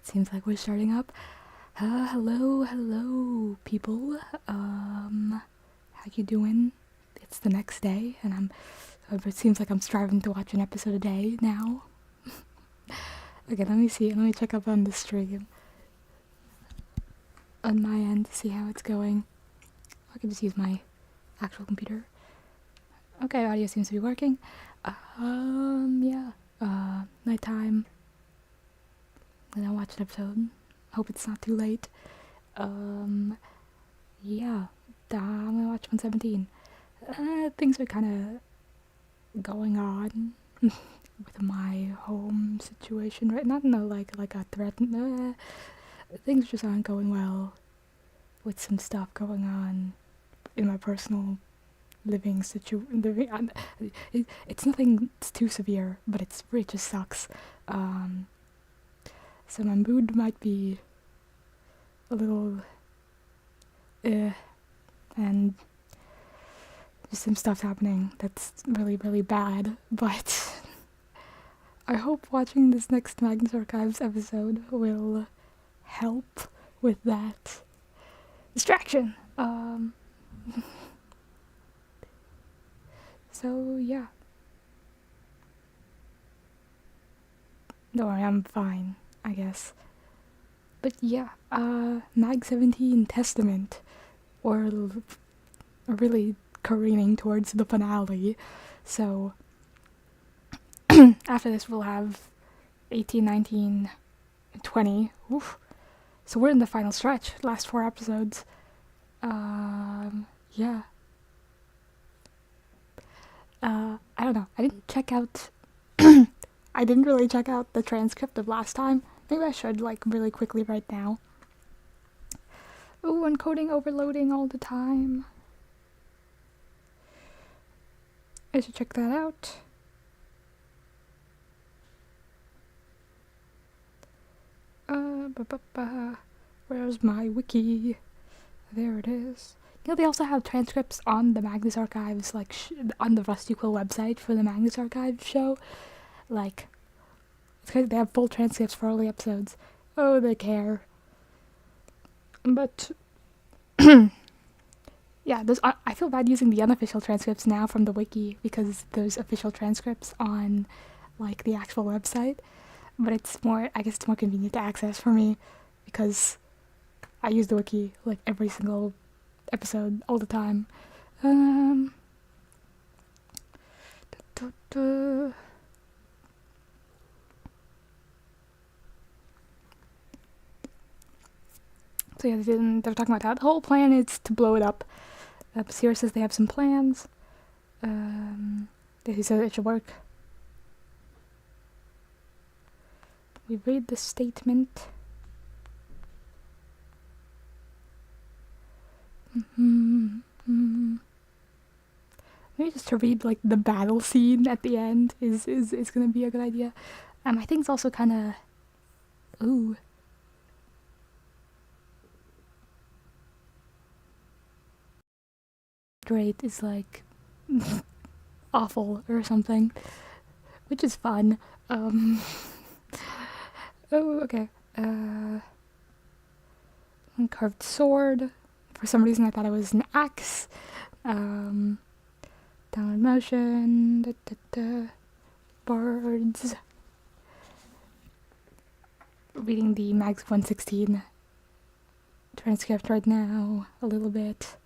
Seems like we're starting up. Hello, people. How you doing? It's the next day, and it seems like I'm striving to watch an episode a day now. Okay, let me see. Let me check up on the stream on my end to see how it's going. I can just use my actual computer. Okay, audio seems to be working. Yeah. Nighttime. And I'll watch an episode. Hope it's not too late. Yeah. I'm gonna watch 117. Things are kind of going on with my home situation, right? Not no like a threat. Things just aren't going well with some stuff going on in my personal living situation. It's nothing too severe, but it just sucks. So my mood might be a little and just some stuff happening that's really, really bad, but I hope watching this next Magnus Archives episode will help with that distraction. So yeah. Don't worry, I'm fine, I guess. But yeah, Mag 17 Testament, or really careening towards the finale. So after this we'll have 18, 19, and 20. Oof. So we're in the final stretch, last 4 episodes. Yeah. I don't know. I didn't check out I didn't really check out the transcript of last time. Maybe I should, like, really quickly right now. Ooh, encoding overloading all the time. I should check that out. Where's my wiki? There it is. You know, they also have transcripts on the Magnus Archives, like, on the Rusty Quill website for the Magnus Archives show. Like, it's because they have full transcripts for all the episodes. Oh, they care. But, yeah, I feel bad using the unofficial transcripts now from the wiki, because there's official transcripts on, like, the actual website. But I guess it's more convenient to access for me, because I use the wiki, like, every single episode, all the time. So yeah, they're talking about how the whole plan is to blow it up. Sierra says they have some plans. He said it should work. We read the statement. Maybe just to read, like, the battle scene at the end is gonna be a good idea. I think it's also kind of... Ooh. Great is, like, awful or something, which is fun. Oh, okay. Carved sword. For some reason I thought it was an axe. Downward motion. Birds. Reading the Mags 116 transcript right now a little bit.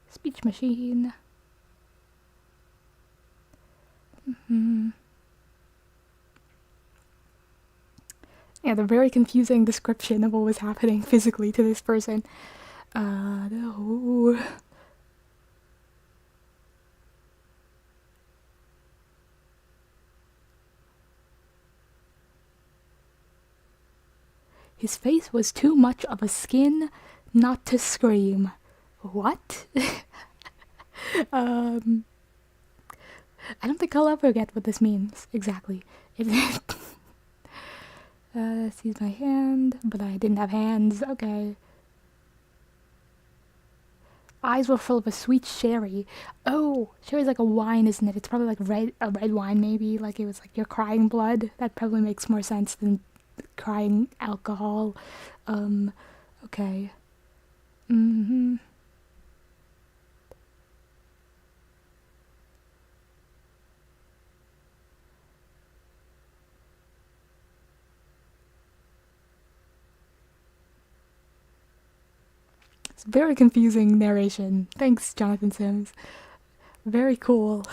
Speech machine. Yeah, the very confusing description of what was happening physically to this person. No. His face was too much of a skin not to scream. What? I don't think I'll ever get what this means exactly. Sees my hand, but I didn't have hands. Okay. Eyes were full of a sweet sherry. Oh, sherry's like a wine, isn't it? It's probably like a red wine, maybe. Like it was like your crying blood. That probably makes more sense than crying alcohol. Okay. Mm-hmm. It's very confusing narration. Thanks, Jonathan Sims. Very cool.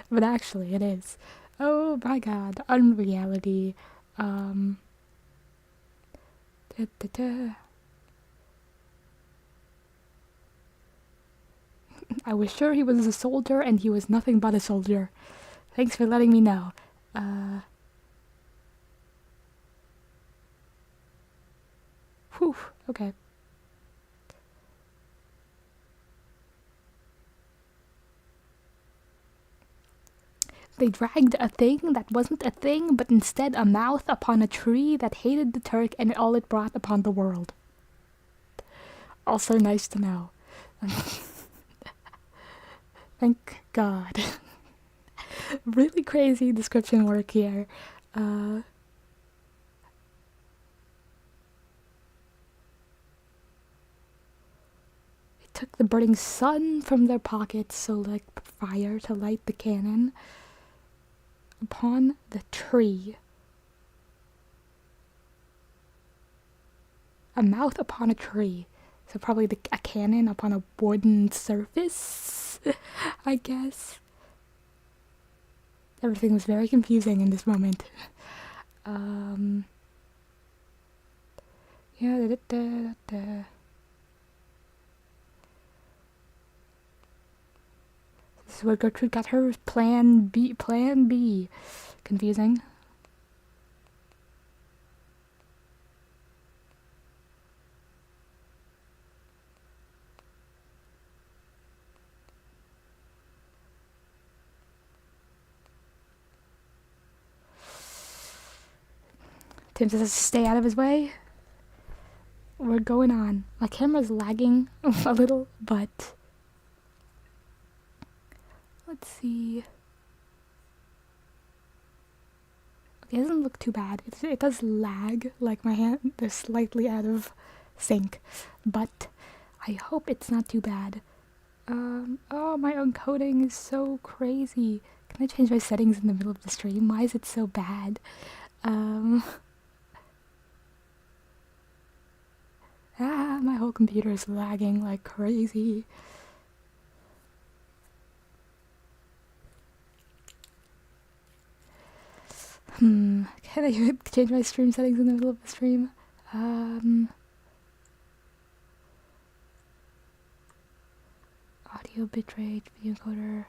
But actually, it is. Oh my god. Unreality. Da, da, da. I was sure he was a soldier, and he was nothing but a soldier. Thanks for letting me know. Whew. Okay. They dragged a thing that wasn't a thing, but instead a mouth upon a tree that hated the Turk and all it brought upon the world. Also nice to know. Thank God. Really crazy description work here. They took the burning sun from their pockets, so like fire to light the cannon. Upon the tree. A mouth upon a tree. So probably a cannon upon a wooden surface, I guess. Everything was very confusing in this moment. Yeah, This is where Gertrude got her plan B. Confusing. Tim says stay out of his way. We're going on. My camera's lagging a little, but let's see. Okay, it doesn't look too bad. It does lag, like my hand is slightly out of sync, but I hope it's not too bad. Oh, my encoding is so crazy. Can I change my settings in the middle of the stream? Why is it so bad? My whole computer is lagging like crazy. Can I change my stream settings in the middle of the stream? Audio bitrate, video encoder.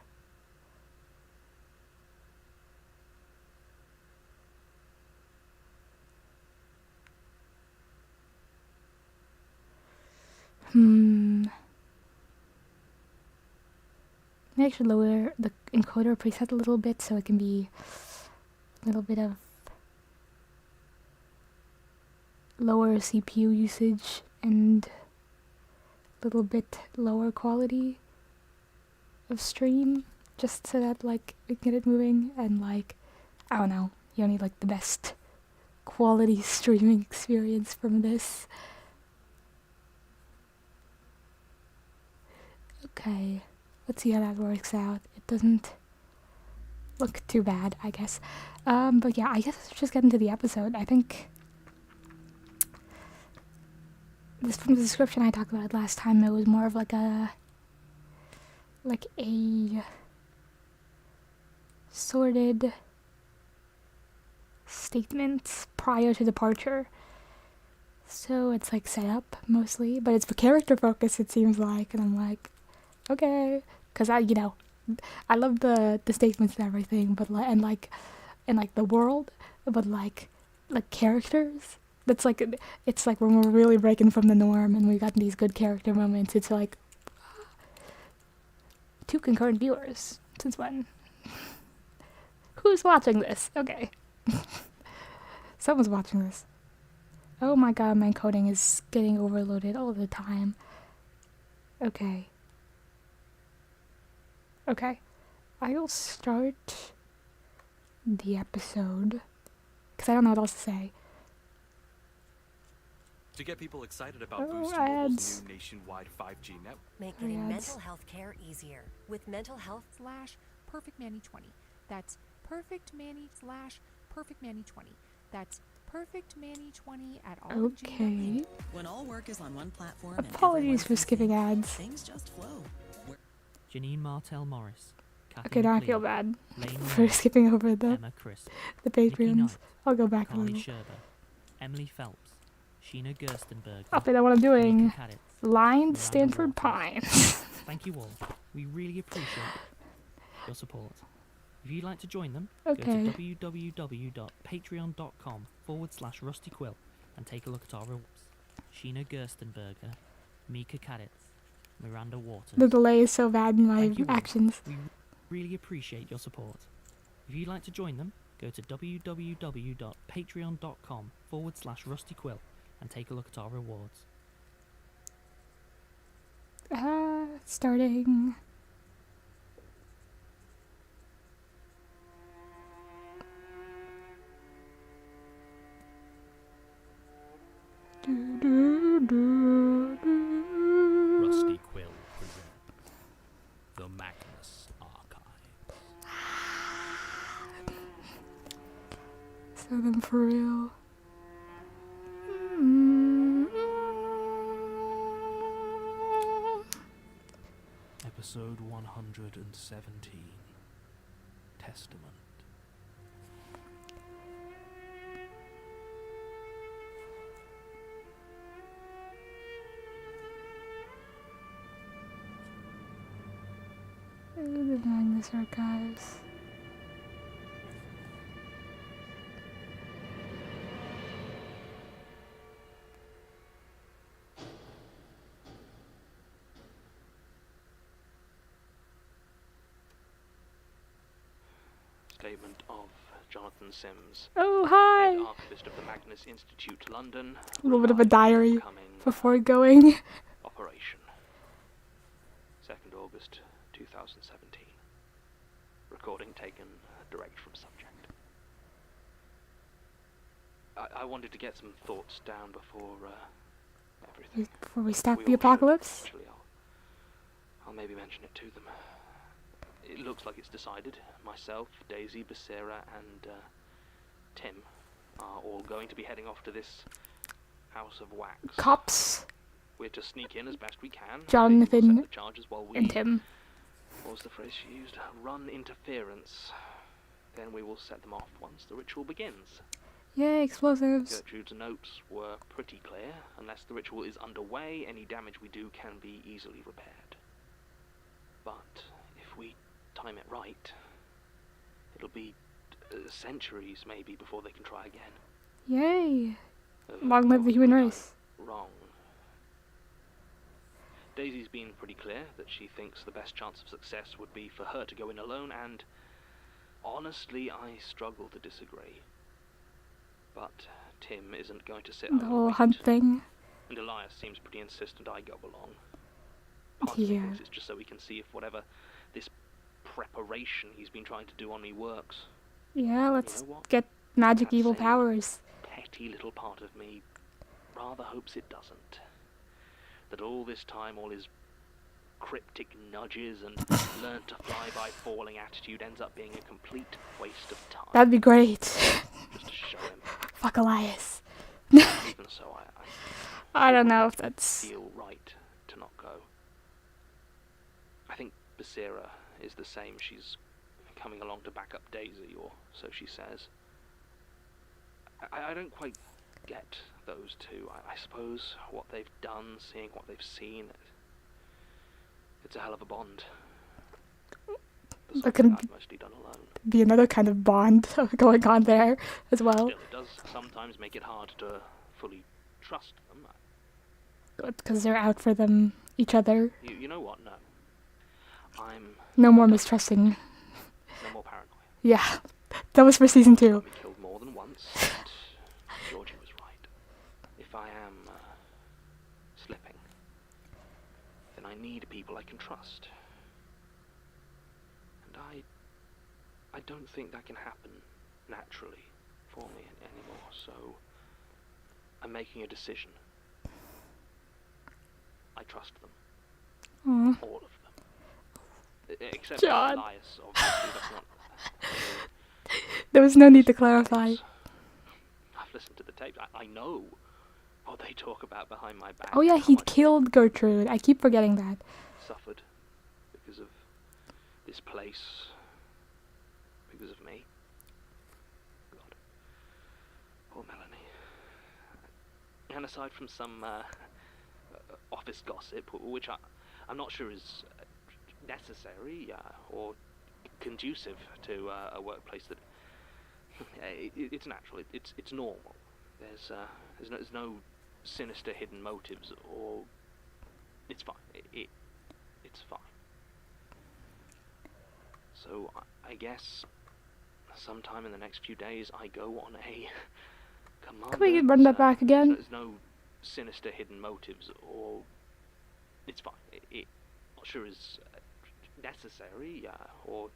Maybe I should lower the encoder preset a little bit so it can be a little bit of lower CPU usage and a little bit lower quality of stream, just so that like we can get it moving and like, I don't know, you don't need like the best quality streaming experience from this. Okay, let's see how that works out. It doesn't look too bad, I guess. But yeah, I guess let's just get into the episode. I think this from the description I talked about it last time, it was more of like a sorted statements prior to departure. So it's like set up mostly, but it's for character focus, it seems like, and I'm like, okay, because I love the statements and everything, but like the world, but like characters. That's like, it's like when we're really breaking from the norm and we got these good character moments. It's like 2 concurrent viewers. Since when? Who's watching this? Okay, someone's watching this. Oh my god, my encoding is getting overloaded all the time. Okay. Okay. I'll start the episode, because I don't know what else to say. To get people excited about Oh, Boost ads. Mobile's new nationwide 5G network. Make getting Ads. mental health care easier with mental health. /PerfectManny20. That's /PerfectManny/PerfectManny20. That's /PerfectManny20 at all. Okay. When all work is on one platform and Apologies for everyone's skipping busy, ads. things just flow. Janine Martell Morris. Kathy Okay, now I feel McLean, bad Lane for Moore, skipping over the Emma Crisp, Patreons. Nikki Knight, I'll go back a Carly little. Sherber, Emily Phelps, Sheena Gerstenberg, Okay, that's what I'm doing. Mika Kaditz. Lines Miranda stand for Waters. pines. Thank you all. We really appreciate your support. If you'd like to join them, Okay. go to www.patreon.com/Rusty Quill and take a look at our rewards. Sheena Gerstenberger, Mika Kaditz, Miranda Waters. The delay is so bad in my Thank you all. actions. We really appreciate your support. If you'd like to join them, go to www.patreon.com/Rusty Quill and take a look at our rewards. Starting. Rusty Quill presents the Magnus Archives. So then for real. Episode 117. Testament. The Magnus Archives. Statement of Jonathan Sims, Oh, head hi! archivist of the Magnus Institute, London. A little bit of a regarding diary upcoming before going. operation. 2nd August 2017. Recording taken direct from subject. I wanted to get some thoughts down before everything. Before we start We the all should, apocalypse. actually. I'll maybe mention it to them. It looks like it's decided. Myself, Daisy, Becerra, and Tim are all going to be heading off to this house of wax. Cops We're to sneak in as best we can. Jonathan They will set the charges while we, and Tim. what was the phrase she used? Run interference. Then we will set them off once the ritual begins. Yay, explosives. Gertrude's notes were pretty clear. Unless the ritual is underway, any damage we do can be easily repaired. But if we time it right, it'll be centuries maybe before they can try again. Yay. Long live the human race. Wrong. Daisy's been pretty clear that she thinks the best chance of success would be for her to go in alone, and honestly, I struggle to disagree. But Tim isn't going to sit The home and whole wait. hunt thing. And Elias seems pretty insistent I go along. Part of me Yeah. thinks it's just so we can see if whatever this preparation he's been trying to do on me works. Yeah, let's You know what? get magic That evil same powers. petty little part of me rather hopes it doesn't. That all this time, all his cryptic nudges and learn to fly by falling attitude ends up being a complete waste of time. That'd be great. Just to show him. Fuck Elias. Even so, I I don't know if that's... feel right to not go. I think Becerra is the same. She's coming along to back up Daisy, or so she says. I don't quite get those two. I suppose what they've done, seeing what they've seen, it's a hell of a bond. That Something could I've mostly done alone. be another kind of bond going on there as well. Still, it does sometimes make it hard to fully trust them. Because they're out for them, each other. You know what? No. I'm No more mistrusting. no more paranoia. Yeah, that was for season 2. Got me killed more than once, and Georgie was right. If I am slipping, then I need people I can trust. And I don't think that can happen naturally for me anymore, so I'm making a decision. I trust them. Aw. All of them. Except John. Elias, obviously, that's not... There was no need to clarify. I've listened to the tapes. I know what they talk about behind my back. Oh yeah, how he much they killed Gertrude. I keep forgetting that. suffered because of this place, because of me. God. Poor Melanie. And aside from some office gossip, which I'm not sure is necessary or conducive to a workplace that it's natural, it's normal. There's no sinister hidden motives, or it's fine. It's fine. So I guess sometime in the next few days I go on a commander. Can we run that back again? There's no sinister hidden motives, or it's fine. Not sure is necessary or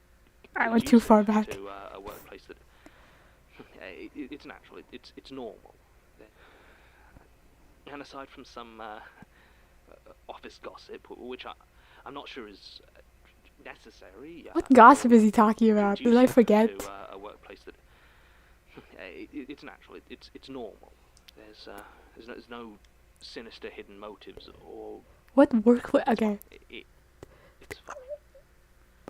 I went too far conducive back. to a workplace that it's natural. It's normal. And aside from some office gossip, which I'm not sure is necessary. What gossip is he talking about? Did I conducive forget? to a workplace that it's natural. It's normal. There's no sinister hidden motives, or What workplace? Okay. it's fine.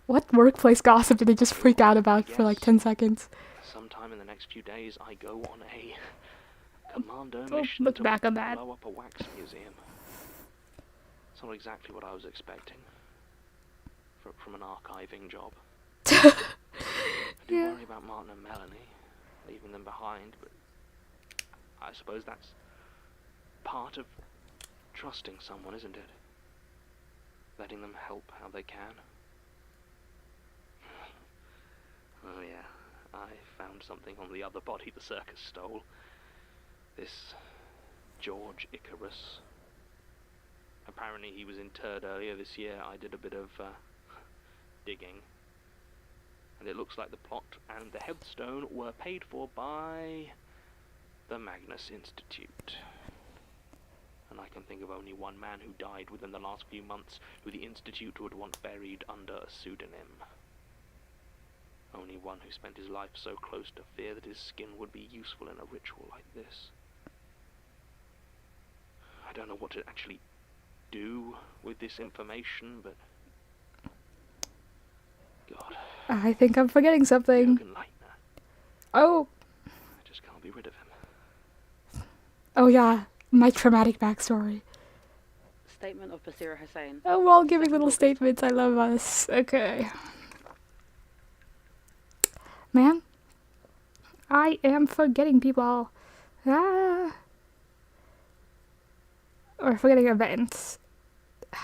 What workplace gossip did he just freak out about for like 10 seconds? Sometime in the next few days, I go on a commando Oh, mission look to back on that. blow up a wax museum. It's not exactly what I was expecting from an archiving job. I do Yeah. worry about Martin and Melanie, leaving them behind, but I suppose that's part of trusting someone, isn't it? Letting them help how they can. Oh yeah, I found something on the other body the circus stole. This George Icarus. Apparently he was interred earlier this year. I did a bit of digging. And it looks like the plot and the headstone were paid for by the Magnus Institute. And I can think of only one man who died within the last few months who the Institute would want buried under a pseudonym. Only one who spent his life so close to fear that his skin would be useful in a ritual like this. I don't know what to actually do with this information, but... God. I think I'm forgetting something. Jürgen Leitner. Oh, I just can't be rid of him. oh yeah, my traumatic backstory. Statement of Basira Hussain. Oh, we're all giving Second little August. statements. I love us. Okay. Man, I am forgetting people. Or forgetting events.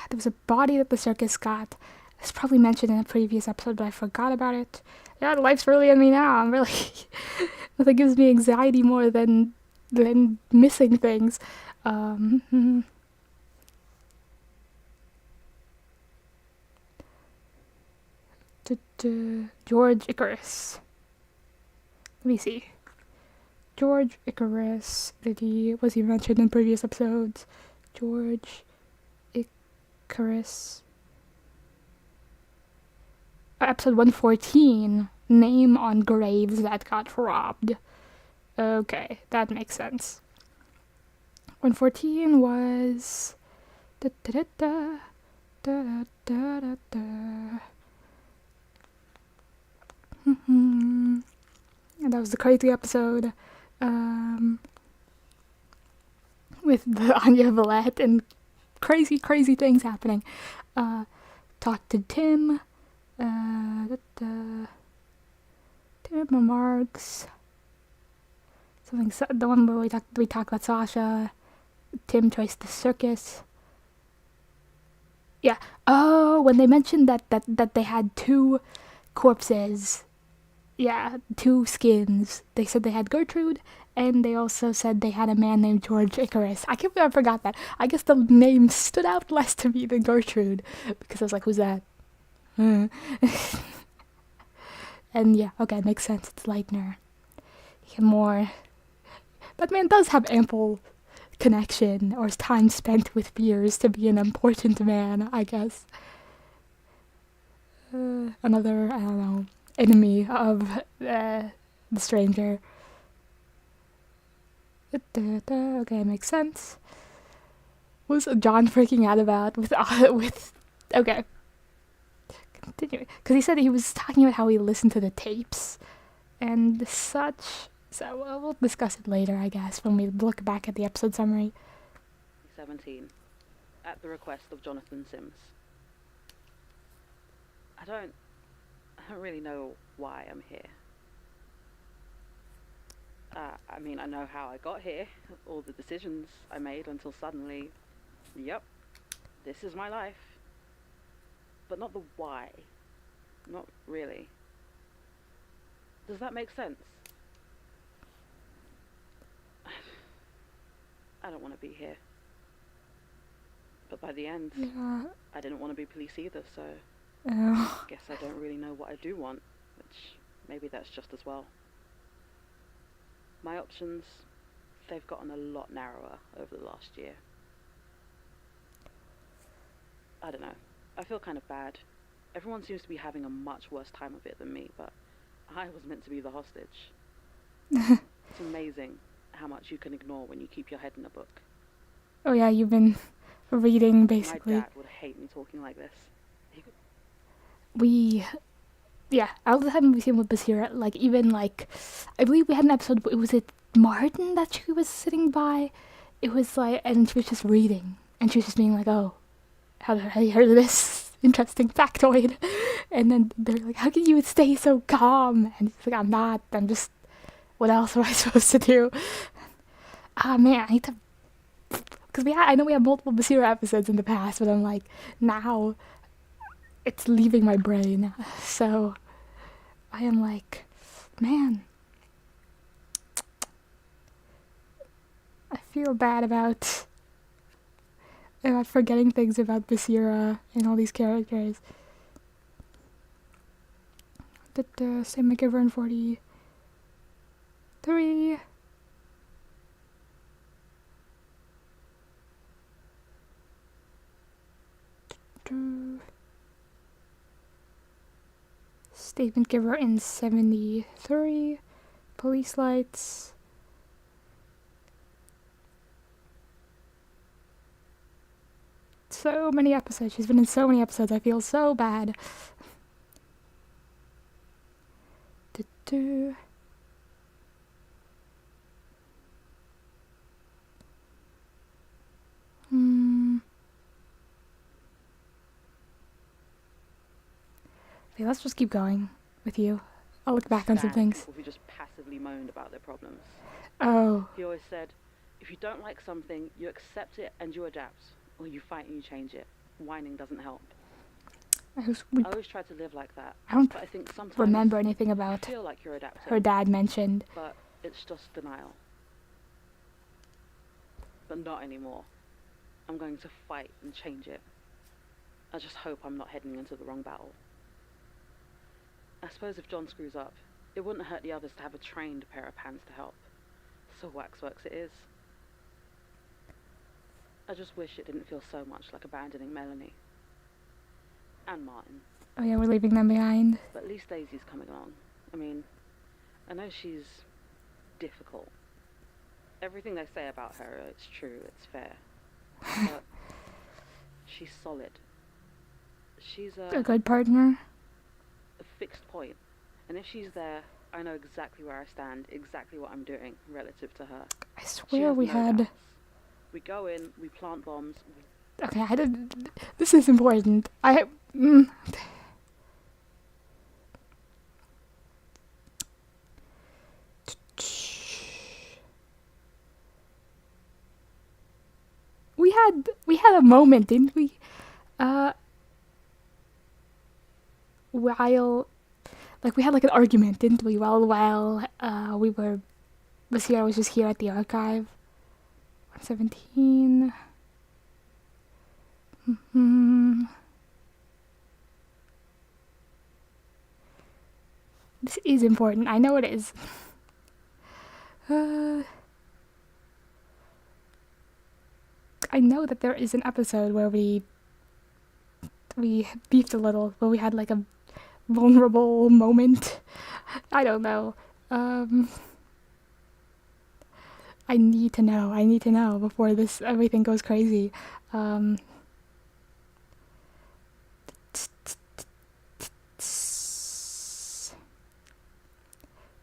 There was a body that the circus got. It's probably mentioned in a previous episode, but I forgot about it. Yeah, life's really in me now. I'm really... Nothing gives me anxiety more than missing things. George Icarus. Let me see. George Icarus. Was he mentioned in previous episodes? George Icarus. Episode 114. Name on graves that got robbed. Okay, that makes sense. 114 was... And that was the crazy episode with the Anya Villette and crazy things happening. Talked to Tim. Tim remarks. The one where we talked about Sasha. Tim traced the circus. Yeah. Oh, when they mentioned that they had two corpses. Yeah, two skins. They said they had Gertrude And they also said they had a man named George Icarus. I can't believe I forgot that. I guess the name stood out less to me than Gertrude, because I was like, who's that? And yeah, okay, makes sense. It's Leitner. That man does have ample connection or time spent with peers to be an important man, I guess. Another, I don't know, enemy of the stranger. Okay, makes sense. What was John freaking out about with okay. Continuing, because he said he was talking about how he listened to the tapes and such. So we'll discuss it later, I guess, when we look back at the episode summary. 17. At the request of Jonathan Sims. I don't really know why I'm here. I mean, I know how I got here, all the decisions I made until suddenly, yep, this is my life. But not the why. Not really. Does that make sense? I don't want to be here. But by the end, Yeah. I didn't want to be police either, so guess I don't really know what I do want, which maybe that's just as well. My options, they've gotten a lot narrower over the last year. I don't know. I feel kind of bad. Everyone seems to be having a much worse time of it than me, but I was meant to be the hostage. It's amazing how much you can ignore when you keep your head in a book. Oh yeah, you've been reading basically. My dad would hate me talking like this. All the time we've seen with Basira, like even like, I believe we had an episode. Was it Martin that she was sitting by? It was like, and she was just reading, and she was just being like, "Oh, have you heard of this interesting factoid?" And then they're like, "How can you stay so calm?" And she's like, "I'm not. I'm just. What else am I supposed to do?" Man, I need to. Because I know we have multiple Basira episodes in the past, but I'm like, now it's leaving my brain. So I am like, man, I feel bad about forgetting things about Basira and all these characters. Same McGiver in 43. Statement giver in 73. Police lights. So many episodes. She's been in so many episodes. I feel so bad. Okay, let's just keep going with you. I'll look back on some things. People who just passively moaned about their problems. Oh. He always said, if you don't like something, you accept it and you adapt, or you fight and you change it. Whining doesn't help. I always try to live like that. I don't but I think sometimes remember anything you about feel like you're adapting, her dad mentioned. but it's just denial. But not anymore. I'm going to fight and change it. I just hope I'm not heading into the wrong battle. I suppose if John screws up, it wouldn't hurt the others to have a trained pair of hands to help. So waxworks it is. I just wish it didn't feel so much like abandoning Melanie. And Martin. Oh yeah, we're leaving them behind. But at least Daisy's coming along. I mean, I know she's difficult. Everything they say about her, it's true, it's fair. But she's solid. She's A good partner. a fixed point. And if she's there, I know exactly where I stand, exactly what I'm doing relative to her. I She swear has we no had... doubts. We go in, we plant bombs. Okay, I did... This is important. We had a moment, didn't we? While... Like, we had, like, an argument, didn't we? While we were Basira was just here at the archive. 117. This is important. I know it is. I know that there is an episode where we beefed a little, where we had like a vulnerable moment. I don't know. I need to know before this everything goes crazy.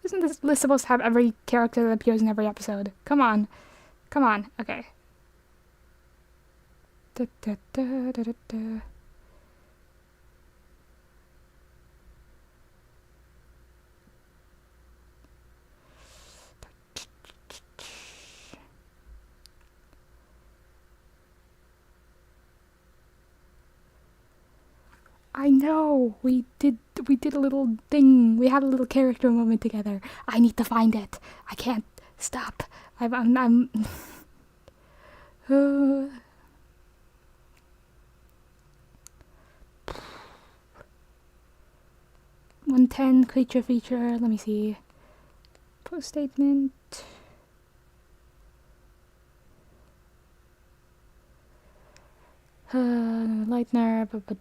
Isn't this list supposed to have every character that appears in every episode? Come on. Okay. Da, da, da, da, da, da. I know, we did a little thing. We had a little character moment together. I need to find it. I can't stop. I'm 110 creature feature. Let me see. Post statement. Lightner, but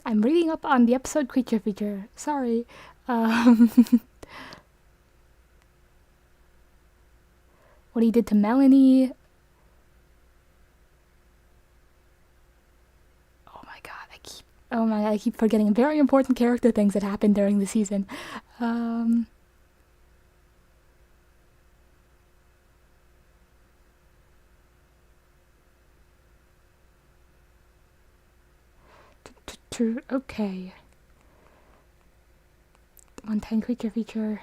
I'm reading up on the episode creature feature. Sorry. What he did to Melanie. Oh my god, I keep forgetting very important character things that happened during the season. Okay. 110 creature feature.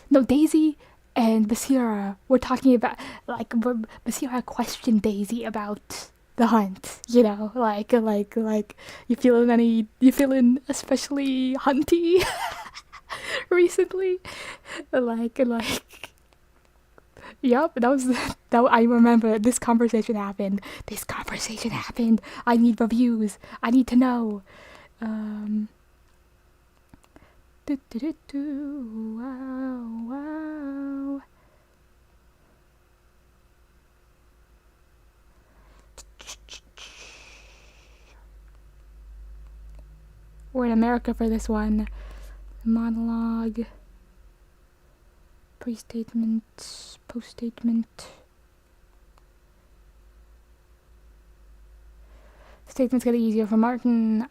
No, Daisy and Basira were talking about, like, Basira questioned Daisy about the hunt, you know, like, you feeling especially hunty recently? Like, yep, I remember this conversation happened. I need reviews. I need to know. Wow. We're in America for this one. Monologue. Pre-statement, post-statement. Statements get easier for Martin.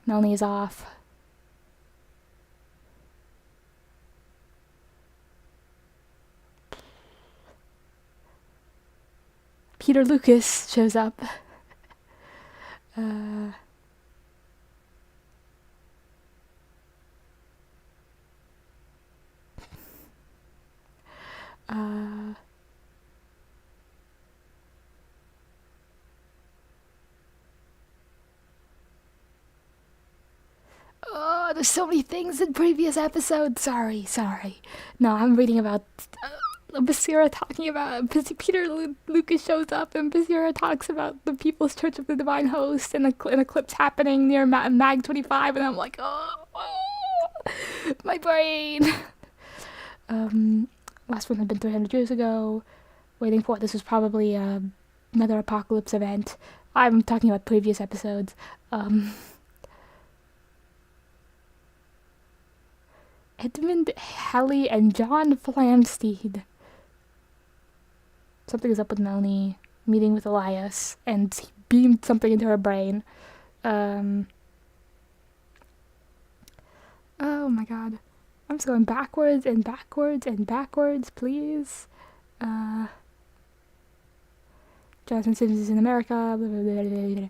Melanie is off. Peter Lucas shows up. Oh, there's so many things in previous episodes. Sorry. No, I'm reading about Basira talking about Peter Lucas shows up and Basira talks about the People's Church of the Divine Host and an eclipse happening near Mag 25, and I'm like, oh my brain. Last one had been 300 years ago. Waiting for this was probably another apocalypse event. I'm talking about previous episodes. Edmund Halley and John Flamsteed. Something is up with Melanie, meeting with Elias, and he beamed something into her brain. Oh my god. I'm just going backwards, please. Jonathan Sims is in America. Blah, blah, blah, blah, blah.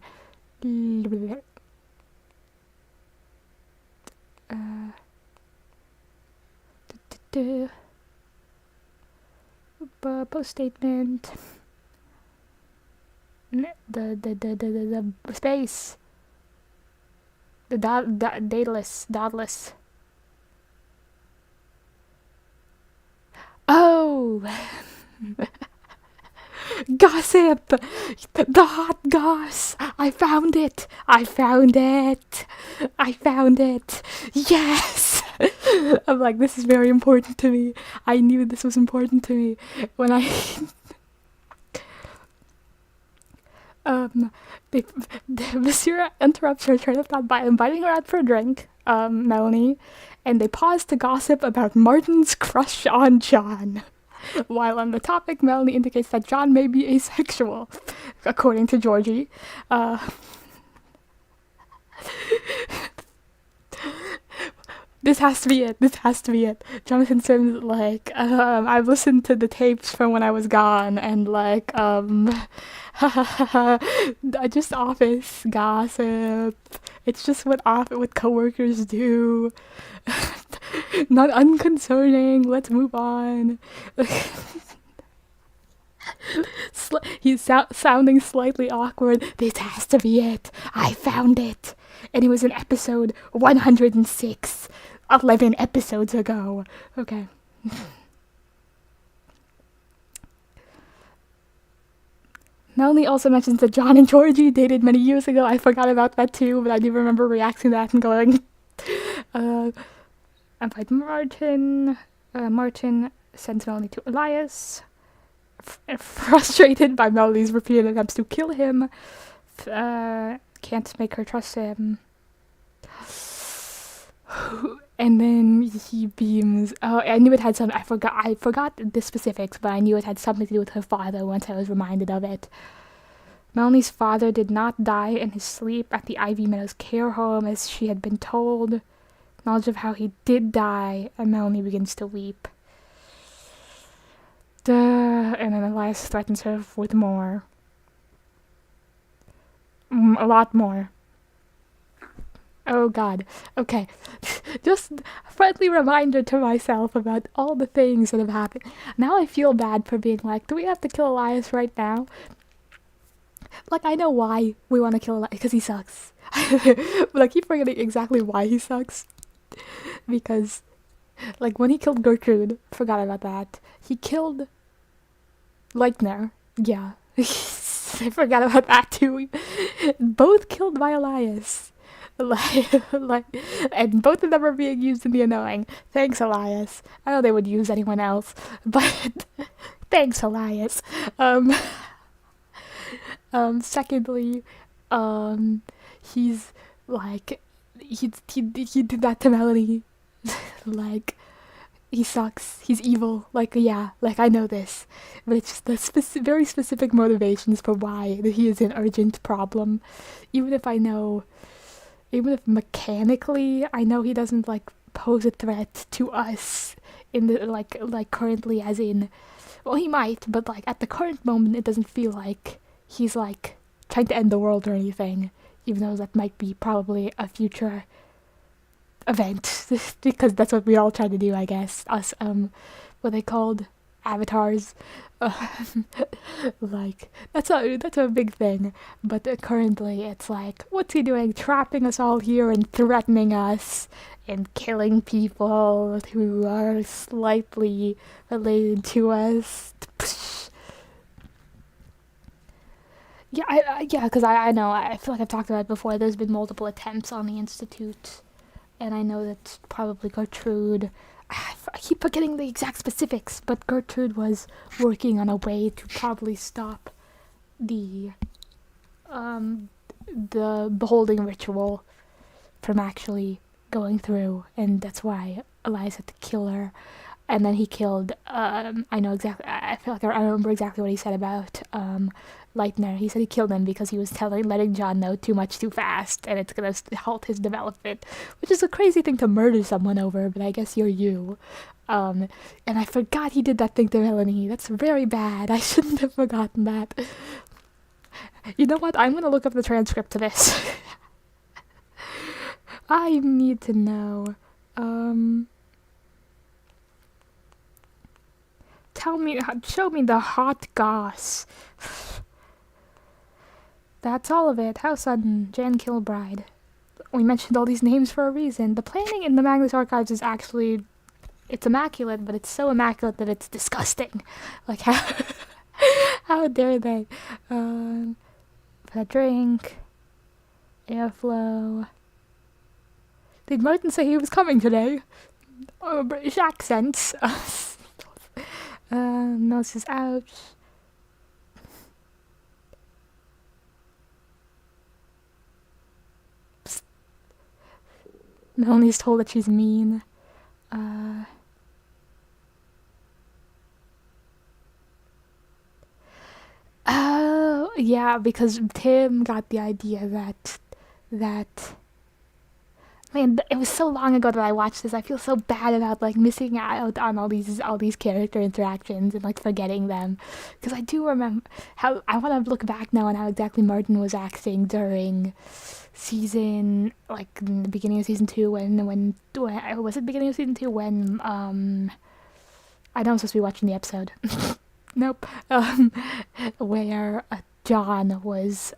Post statement. The space. The dadless. Oh! Gossip! The hot goss! I found it! Yes! I'm like, this is very important to me. I knew this was important to me when I... Monsieur interrupts her train of thought by inviting her out for a drink, Melanie, and they pause to gossip about Martin's crush on John. While on the topic, Melanie indicates that John may be asexual, according to Georgie. This has to be it. Jonathan Sims, like, I've listened to the tapes from when I was gone, and, like, just office gossip. It's just what coworkers do. Not unconcerning. Let's move on. He's sounding slightly awkward. This has to be it. I found it. And it was in episode 106. 11 episodes ago. Okay. Melanie also mentions that John and Georgie dated many years ago. I forgot about that too, but I do remember reacting to that and going, invite Martin. Martin sends Melanie to Elias. Frustrated by Melanie's repeated attempts to kill him. Can't make her trust him. And then he beams. Oh, I knew it had some. I forgot the specifics, but I knew it had something to do with her father once I was reminded of it. Melanie's father did not die in his sleep at the Ivy Meadows care home as she had been told. Knowledge of how he did die, and Melanie begins to weep. And then Elias threatens her with more. A lot more. Oh god. Okay. Just a friendly reminder to myself about all the things that have happened. Now I feel bad for being like, do we have to kill Elias right now? Like, I know why we want to kill Elias, because he sucks. But I keep forgetting exactly why he sucks. Because, like, when he killed Gertrude, forgot about that. He killed Leitner. Yeah. I forgot about that too. Both killed by Elias. And both of them are being used in the Unknowing. Thanks, Elias. I know they would use anyone else, but thanks, Elias. Secondly, he's like, he did that to Melanie. Like, he sucks. He's evil. Like, yeah, like, I know this. But it's just the very specific motivations for why he is an urgent problem. Even if mechanically I know he doesn't, like, pose a threat to us in the, like currently, as in, well, he might, but, like, at the current moment it doesn't feel like he's, like, trying to end the world or anything, even though that might be probably a future event, because that's what we all try to do, I guess. Us, what they called avatars. Like, that's a big thing, but currently it's like, what's he doing? Trapping us all here and threatening us and killing people who are slightly related to us. Yeah, because I know, I feel like I've talked about it before. There's been multiple attempts on the Institute, and I know that probably Gertrude, I keep forgetting the exact specifics, but Gertrude was working on a way to probably stop the beholding ritual from actually going through, and that's why Elias had to kill her. And then he killed, I know exactly, I feel like I remember exactly what he said about Leitner. He said he killed him because he was letting John know too much too fast, and it's gonna halt his development, which is a crazy thing to murder someone over, but I guess you're you. And I forgot he did that thing to Melanie. That's very bad. I shouldn't have forgotten that. You know what? I'm gonna look up the transcript to this. I need to know. Show me the hot goss. That's all of it. How sudden. Jan Kilbride. we mentioned all these names for a reason. The planning in the Magnus Archives is actually, it's immaculate, but it's so immaculate that it's disgusting. Like, how dare they? For a drink, airflow. Did Martin say he was coming today? Oh, British accents. Nose is out. Melanie's told that she's mean. Oh, yeah, because Tim got the idea that man, it was so long ago that I watched this. I feel so bad about like missing out on all these character interactions and like forgetting them, because I do remember how I want to look back now on how exactly Martin was acting during season, like in the beginning of season 2 when was it beginning of season 2 when I know I'm supposed to be watching the episode. Nope. Where John was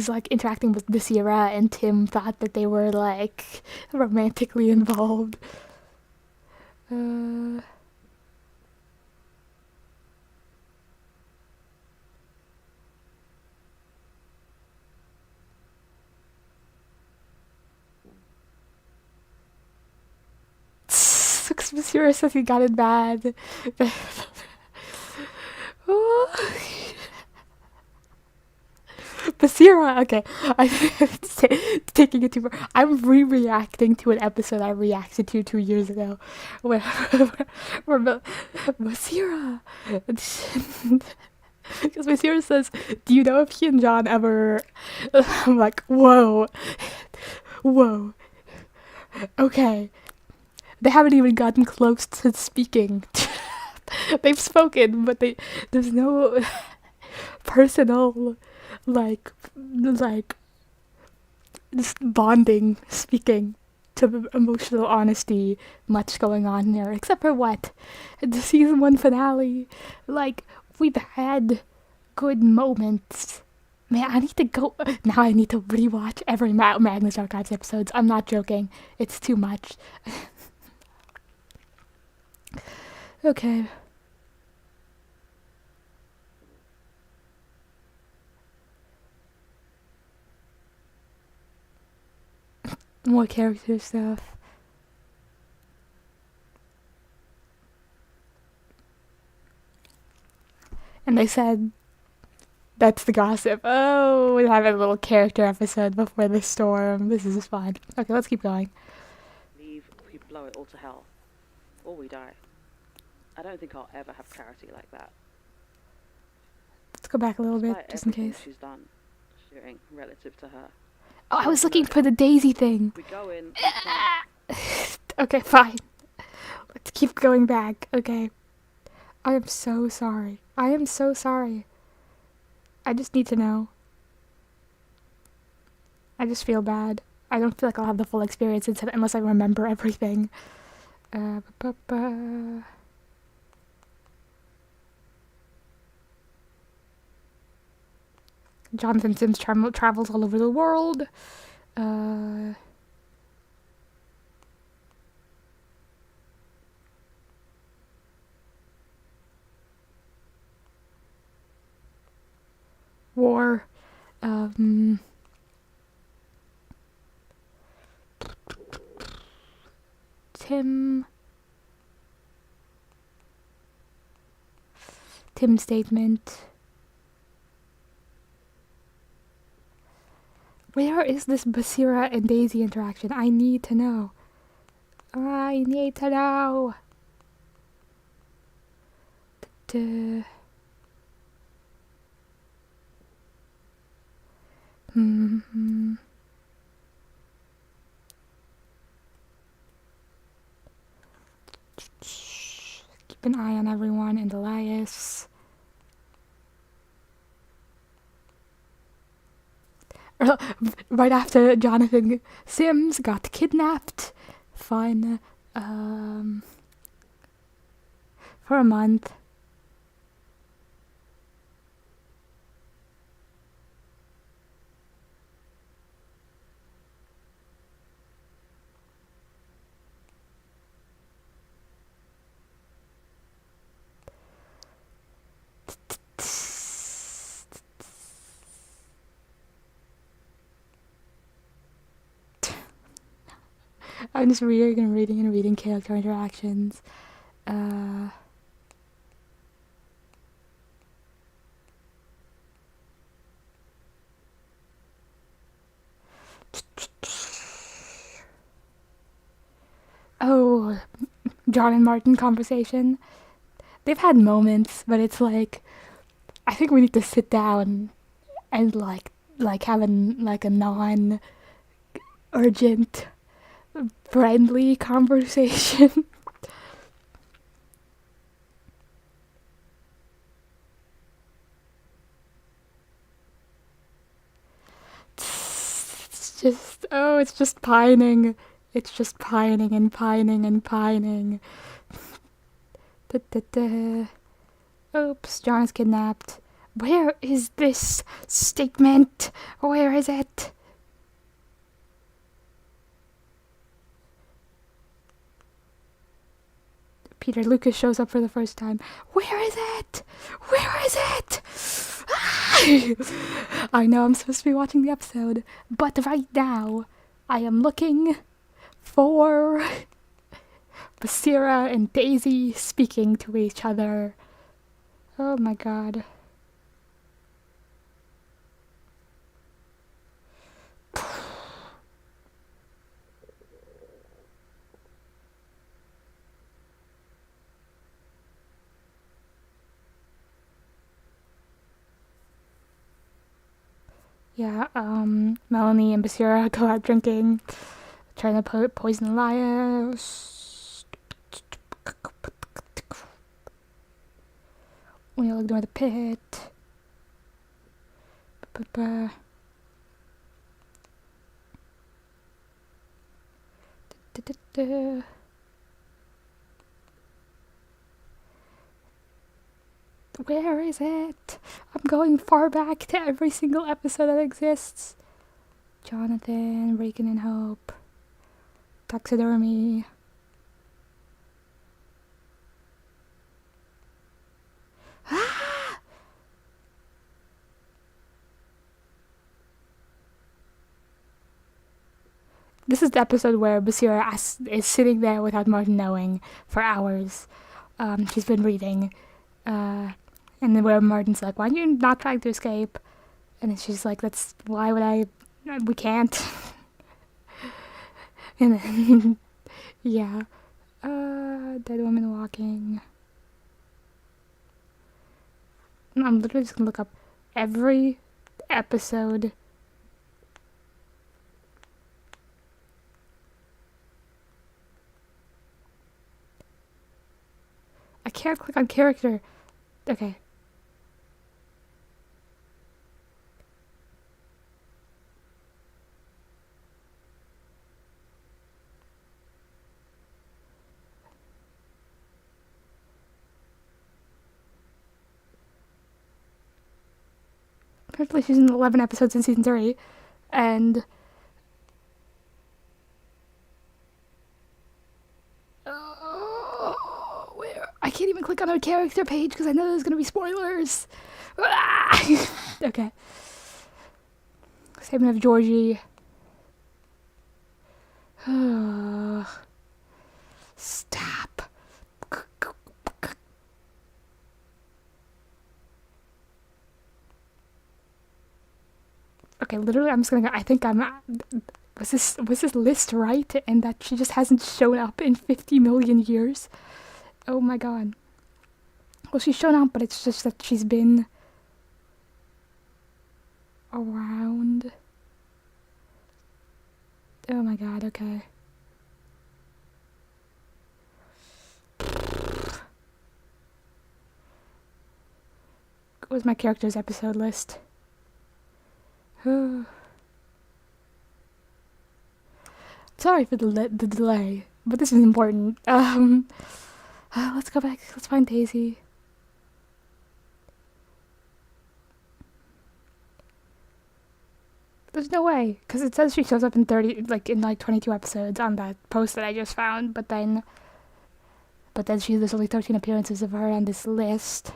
like interacting with Basira, and Tim thought that they were like romantically involved. Basira says he got it bad. Basira, okay, I'm taking it too far. I'm re-reacting to an episode I reacted to 2 years ago, where Basira, because Basira says, "Do you know if he and John ever?" I'm like, whoa, okay, they haven't even gotten close to speaking. They've spoken, but there's no personal like just bonding, speaking to emotional honesty much going on there, except for what the season 1 finale. Like, we've had good moments. Man, I need to go now. I need to rewatch every Magnus Archives episodes. I'm not joking, it's too much. Okay. More character stuff. And they said, that's the gossip. Oh, we have a little character episode before the storm. This is fun. Okay, let's keep going. Leave, we blow it all to hell. Or we die. I don't think I'll ever have clarity like that. Let's go back a little bit, Despite just in everything case. she's done, shooting relative to her. Oh, I was looking for the Daisy thing. We go in. We can't. Okay, fine. Let's keep going back. Okay. I am so sorry. I am so sorry. I just need to know. I just feel bad. I don't feel like I'll have the full experience unless I remember everything. Jonathan Sims travels all over the world. War. Tim's statement. Where is this Basira and Daisy interaction? I need to know. I need to know. Keep an eye on everyone and Elias. Right after Jonathan Sims got kidnapped. Fun. For a month. I'm just reading and reading and reading character interactions. Oh, John and Martin conversation. They've had moments, but it's like, I think we need to sit down and like have a non-urgent, friendly conversation. It's just pining. It's just pining and pining and pining. Oops, John is kidnapped. Where is this statement? Where is it? Peter Lucas shows up for the first time. Where is it? Where is it? I know I'm supposed to be watching the episode, but right now I am looking for Basira and Daisy speaking to each other. Oh my god. Yeah, Melanie and Basira go out drinking, trying to poison Elias. We all ignore the pit. Where is it? I'm going far back to every single episode that exists. Jonathan, Reagan and Hope. Taxidermy. Ah! This is the episode where Basira is sitting there without Martin knowing for hours. She's been reading. And then where Martin's like, why are you not trying to escape? And then she's like, why would I? We can't. And then, yeah. Dead woman walking. I'm literally just gonna look up every episode. I can't click on character. Okay. Apparently she's in 11 episodes in season 3, and where? I can't even click on her character page because I know there's gonna be spoilers. Okay. Statement of Georgie. Stop. Okay, literally, I'm just gonna go. I think was this list right? And that she just hasn't shown up in 50 million years? Oh my god. Well, she's shown up, but it's just that she's been around. Oh my god, okay. What was my character's episode list? Sorry for the delay, but this is important. Let's go back. Let's find Daisy. There's no way, because it says she shows up in 22 episodes on that post that I just found, but then there's only 13 appearances of her on this list.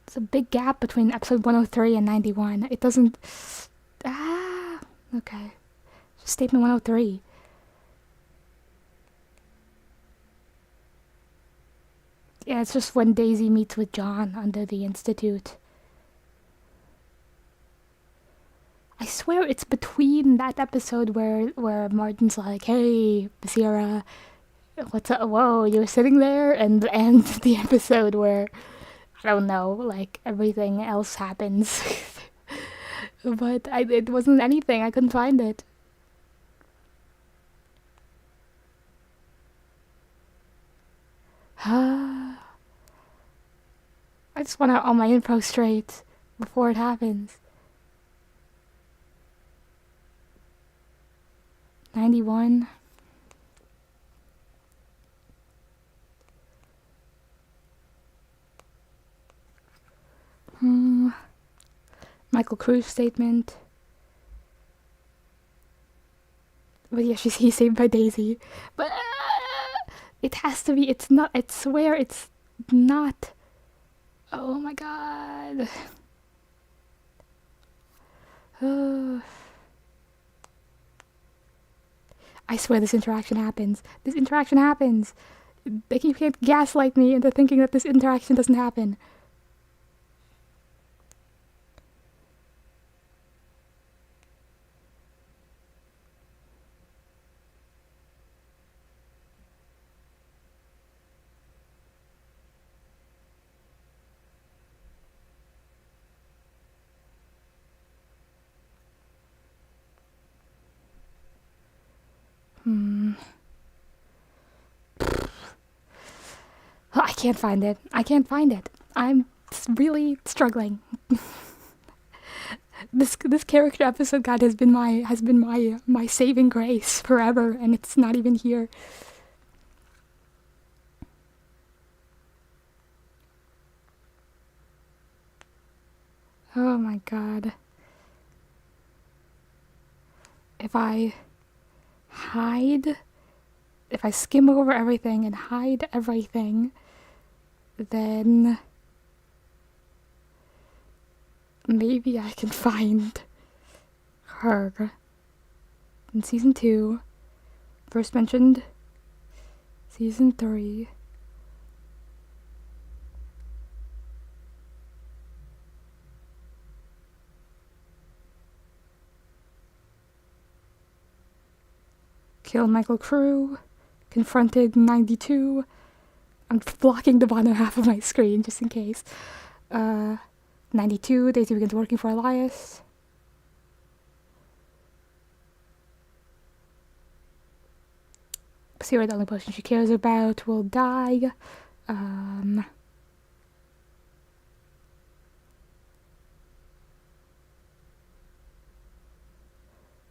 It's a big gap between episode 103 and 91. It doesn't... Okay. Statement 103. Yeah, it's just when Daisy meets with John under the Institute. I swear it's between that episode where Martin's like, hey, Basira, what's up? Whoa, you were sitting there? And the episode where, I don't know, like, everything else happens. But it wasn't anything. I couldn't find it. I just want all my info straight before it happens. 91. Michael Cruz statement. But yeah, he's saved by Daisy. But it has to be. It's not. I swear it's not. Oh my god. I swear this interaction happens. This interaction happens. You can't gaslight me into thinking that this interaction doesn't happen. I can't find it. I can't find it. I'm really struggling. This character episode guide has been my saving grace forever, and it's not even here. Oh my god. If I skim over everything and hide everything, then maybe I can find her in season 2, first mentioned season 3. Killed Michael Crew, confronted 92. I'm blocking the bottom half of my screen just in case. 92, Daisy begins working for Elias. Basira, the only person she cares about, will die.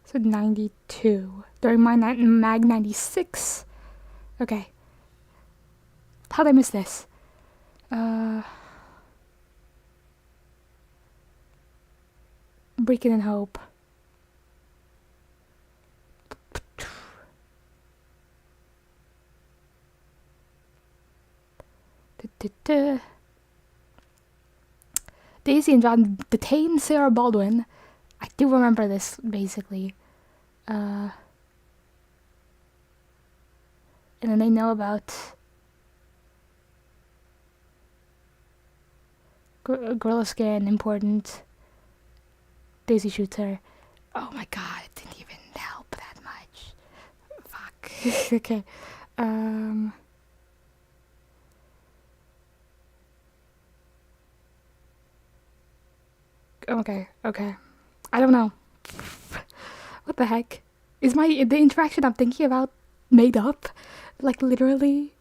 So 92. During my mag 96. Okay. How'd I miss this? Beacon and Hope. Daisy and John detain Sarah Baldwin. I do remember this, basically. And then they know about Gorilla Scan, important. Daisy shoots her. Oh my god, it didn't even help that much. Fuck. Okay. Okay. I don't know. What the heck? Is the interaction I'm thinking about made up? Like, literally?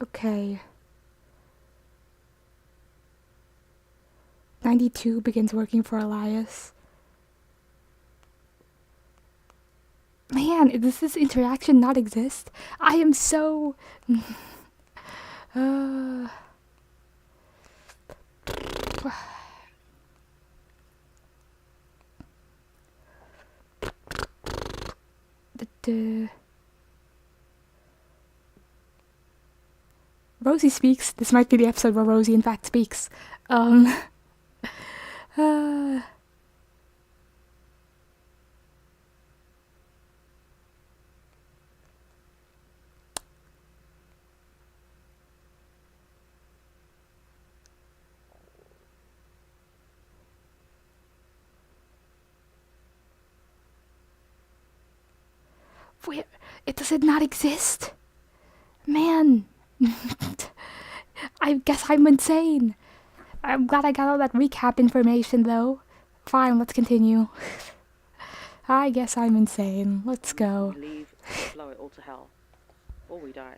Okay. 92 begins working for Elias. Man, does this interaction not exist? I am so... uh... Rosie speaks. This might be the episode where Rosie in fact speaks. Where? Does it not exist? Man. I guess I'm insane. I'm glad I got all that recap information, though. Fine, let's continue. I guess I'm insane. Let's go. We leave, we blow it all to hell. Or we die.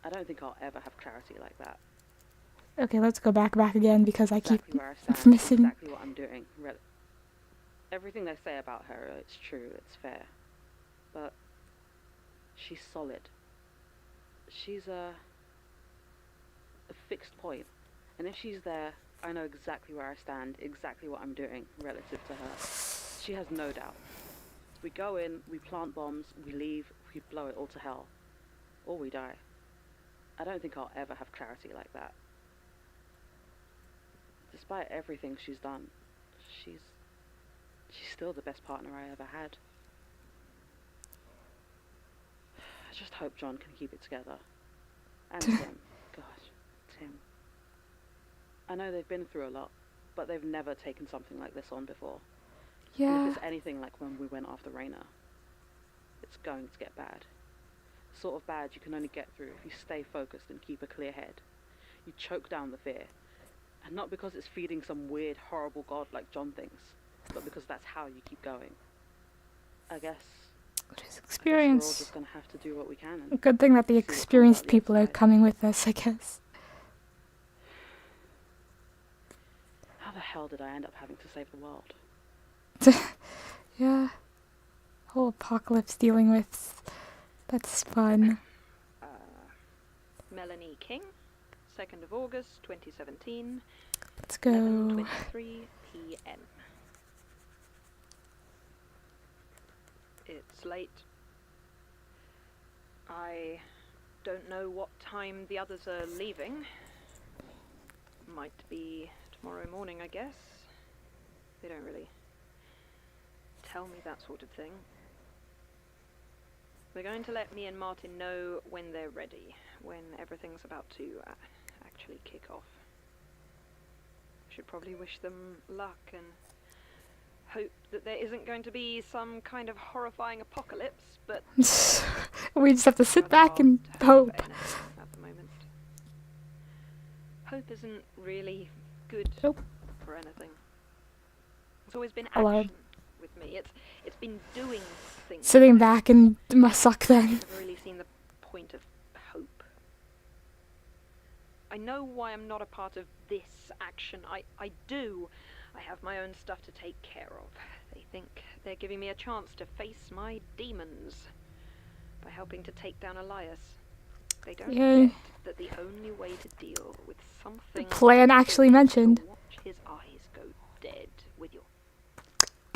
I don't think I'll ever have clarity like that. Okay, let's go back again because I keep Exactly where I stand, missing. exactly what I'm doing. Everything they say about her, it's true, it's fair. But she's solid. She's a fixed point. And if she's there, I know exactly where I stand, exactly what I'm doing relative to her. She has no doubt. We go in, we plant bombs, we leave, we blow it all to hell. Or we die. I don't think I'll ever have clarity like that. Despite everything she's done, she's still the best partner I ever had. I just hope John can keep it together. And Tim. Gosh, Tim. I know they've been through a lot, but they've never taken something like this on before. And Yeah. if it's anything like when we went after Raina, it's going to get bad. The sort of bad you can only get through if you stay focused and keep a clear head. You choke down the fear. And not because it's feeding some weird, horrible god like John thinks, but because that's how you keep going. I guess It is we're all experience. just gonna have to do what we can. And Good thing that the see what comes experienced out the people are other side. coming with us, I guess. How the hell did I end up having to save the world? Yeah. Whole apocalypse dealing with. That's fun. Melanie King, 2nd of August 2017, Let's go. 11:23 p.m. It's late. I don't know what time the others are leaving. Might be tomorrow morning, I guess. They don't really tell me that sort of thing. They're going to let me and Martin know when they're ready, when everything's about to actually kick off. Should probably wish them luck and hope that there isn't going to be some kind of horrifying apocalypse, but We just have to sit rather back hard and to hope hope. for anything at the moment. Hope isn't really good Nope. for anything. It's always been Hello. action with me. It's been doing things. Sitting back and must suck then. I've never really seen the point of hope. I know why I'm not a part of this action. I do. I have my own stuff to take care of. They think they're giving me a chance to face my demons by helping to take down Elias. They don't Yay. get that the only way to deal with something Plan like actually this is mentioned. to watch his eyes go dead with your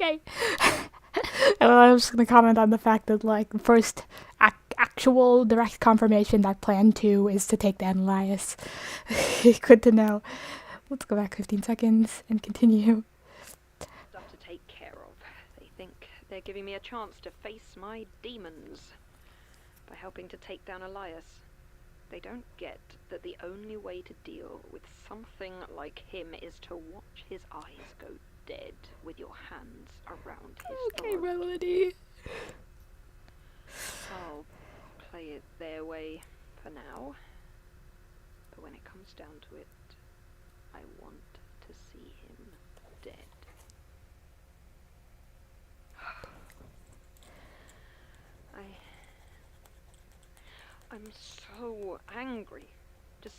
Okay. And I was just gonna comment on the fact that, like, first actual direct confirmation that plan 2 is to take down Elias. Good to know. Let's go back 15 seconds and continue. stuff to take care of. They think they're giving me a chance to face my demons by helping to take down Elias. They don't get that the only way to deal with something like him is to watch his eyes go dead with your hands around his Okay, throat. Melody. I'll play it their way for now. But when it comes down to it, I want to see him dead. I'm so angry. Just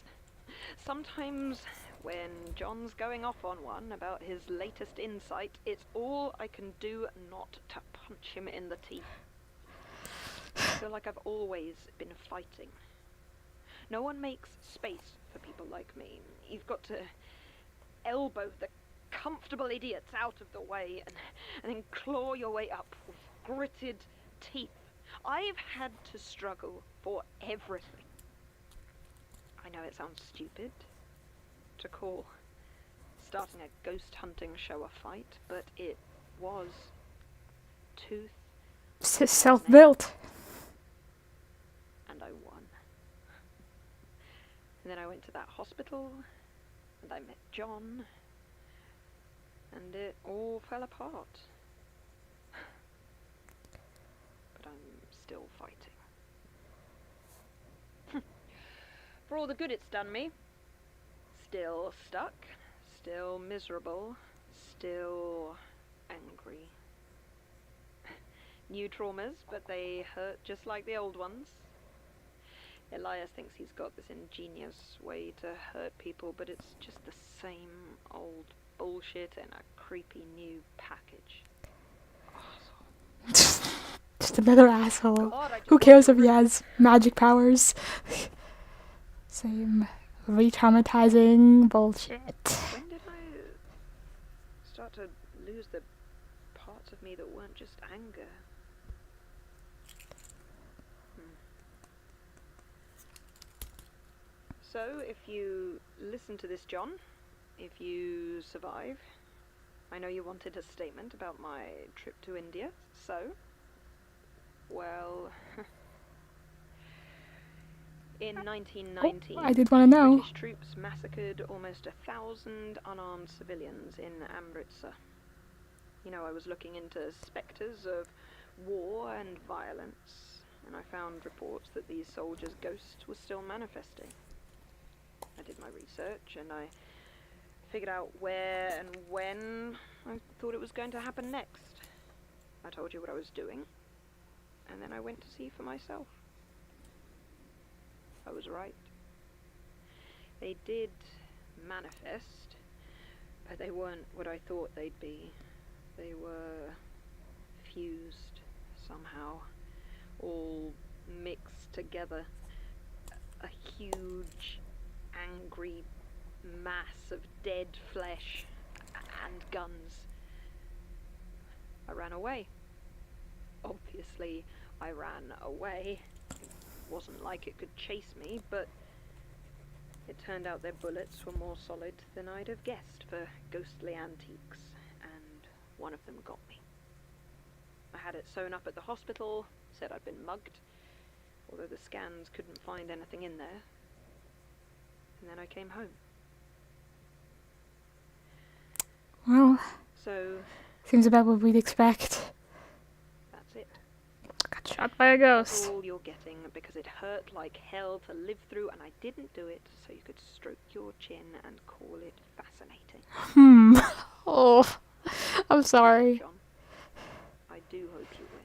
sometimes when John's going off on one about his latest insight, it's all I can do not to punch him in the teeth. feel like I've always been fighting. No one makes space for people like me. You've got to elbow the comfortable idiots out of the way and then claw your way up with gritted teeth. I've had to struggle for everything. I know it sounds stupid to call starting a ghost hunting show a fight, but it was tooth Self-built. and I won. And then I went to that hospital and I met John and it all fell apart. But I'm still fighting. For all the good it's done me. Still stuck, still miserable, still angry. New traumas, but they hurt just like the old ones. Elias thinks he's got this ingenious way to hurt people, but it's just the same old bullshit in a creepy new package. Just another asshole. God, I just Who cares if he has magic powers? Same re-traumatizing bullshit. When did I start to lose the parts of me that weren't just anger? So, if you listen to this, John, if you survive, I know you wanted a statement about my trip to India, so, well, in 1919, I did want to know. British troops massacred almost 1,000 unarmed civilians in Amritsar. You know, I was looking into spectres of war and violence, and I found reports that these soldiers' ghosts were still manifesting. I did my research, and I figured out where and when I thought it was going to happen next. I told you what I was doing, and then I went to see for myself. I was right. They did manifest, but they weren't what I thought they'd be. They were fused somehow, all mixed together. A huge, angry mass of dead flesh and guns. I ran away. Obviously, I ran away. It wasn't like it could chase me, but it turned out their bullets were more solid than I'd have guessed for ghostly antiques, and one of them got me. I had it sewn up at the hospital, said I'd been mugged, although the scans couldn't find anything in there. And then I came home. Well, So, seems about what we'd expect. that's it. Got shot by a That's ghost. all you're getting, because it hurt like hell to live through, and I didn't do it so you could stroke your chin and call it fascinating. Oh, I'm sorry. John, I do hope you win.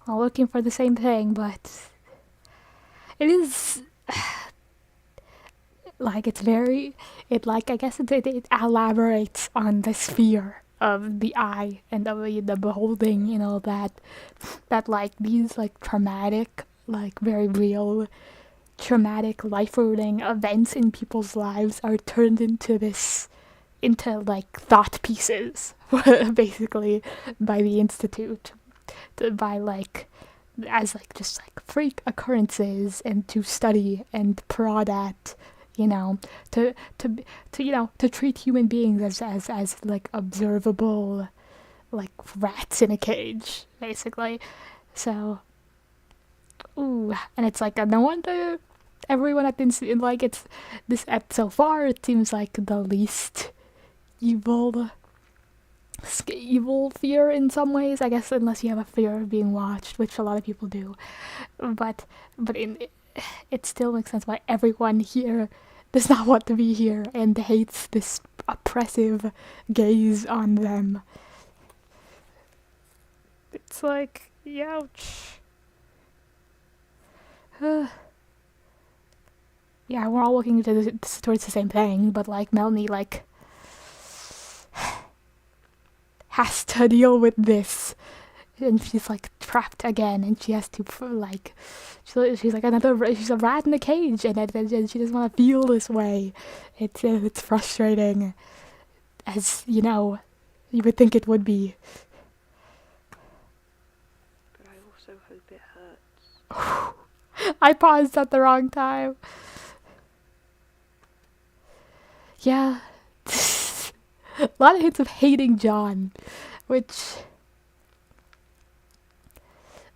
Well, looking for the same thing, but it is like it's very. I guess it elaborates on the sphere of the eye and of the beholding, you know, that like these like traumatic, like very real traumatic life-ruining events in people's lives are turned into like thought pieces basically by the Institute, by like as like just like freak occurrences, and to study and prod at, you know, to treat human beings as like observable, like rats in a cage, basically. So, ooh, and it's like no wonder everyone at the like it's this so far it seems like the least evil fear in some ways, I guess, unless you have a fear of being watched, which a lot of people do. But it still makes sense why everyone here does not want to be here and hates this oppressive gaze on them. It's like, ouch. Yeah, we're all looking towards the same thing, but like Melanie, like, has to deal with this and she's like trapped again, and she has to like, she's like she's a rat in a cage, and she doesn't want to feel this way. It's frustrating, as you know, you would think it would be. But I also hope it hurts. I paused at the wrong time. Yeah. A lot of hints of hating John, which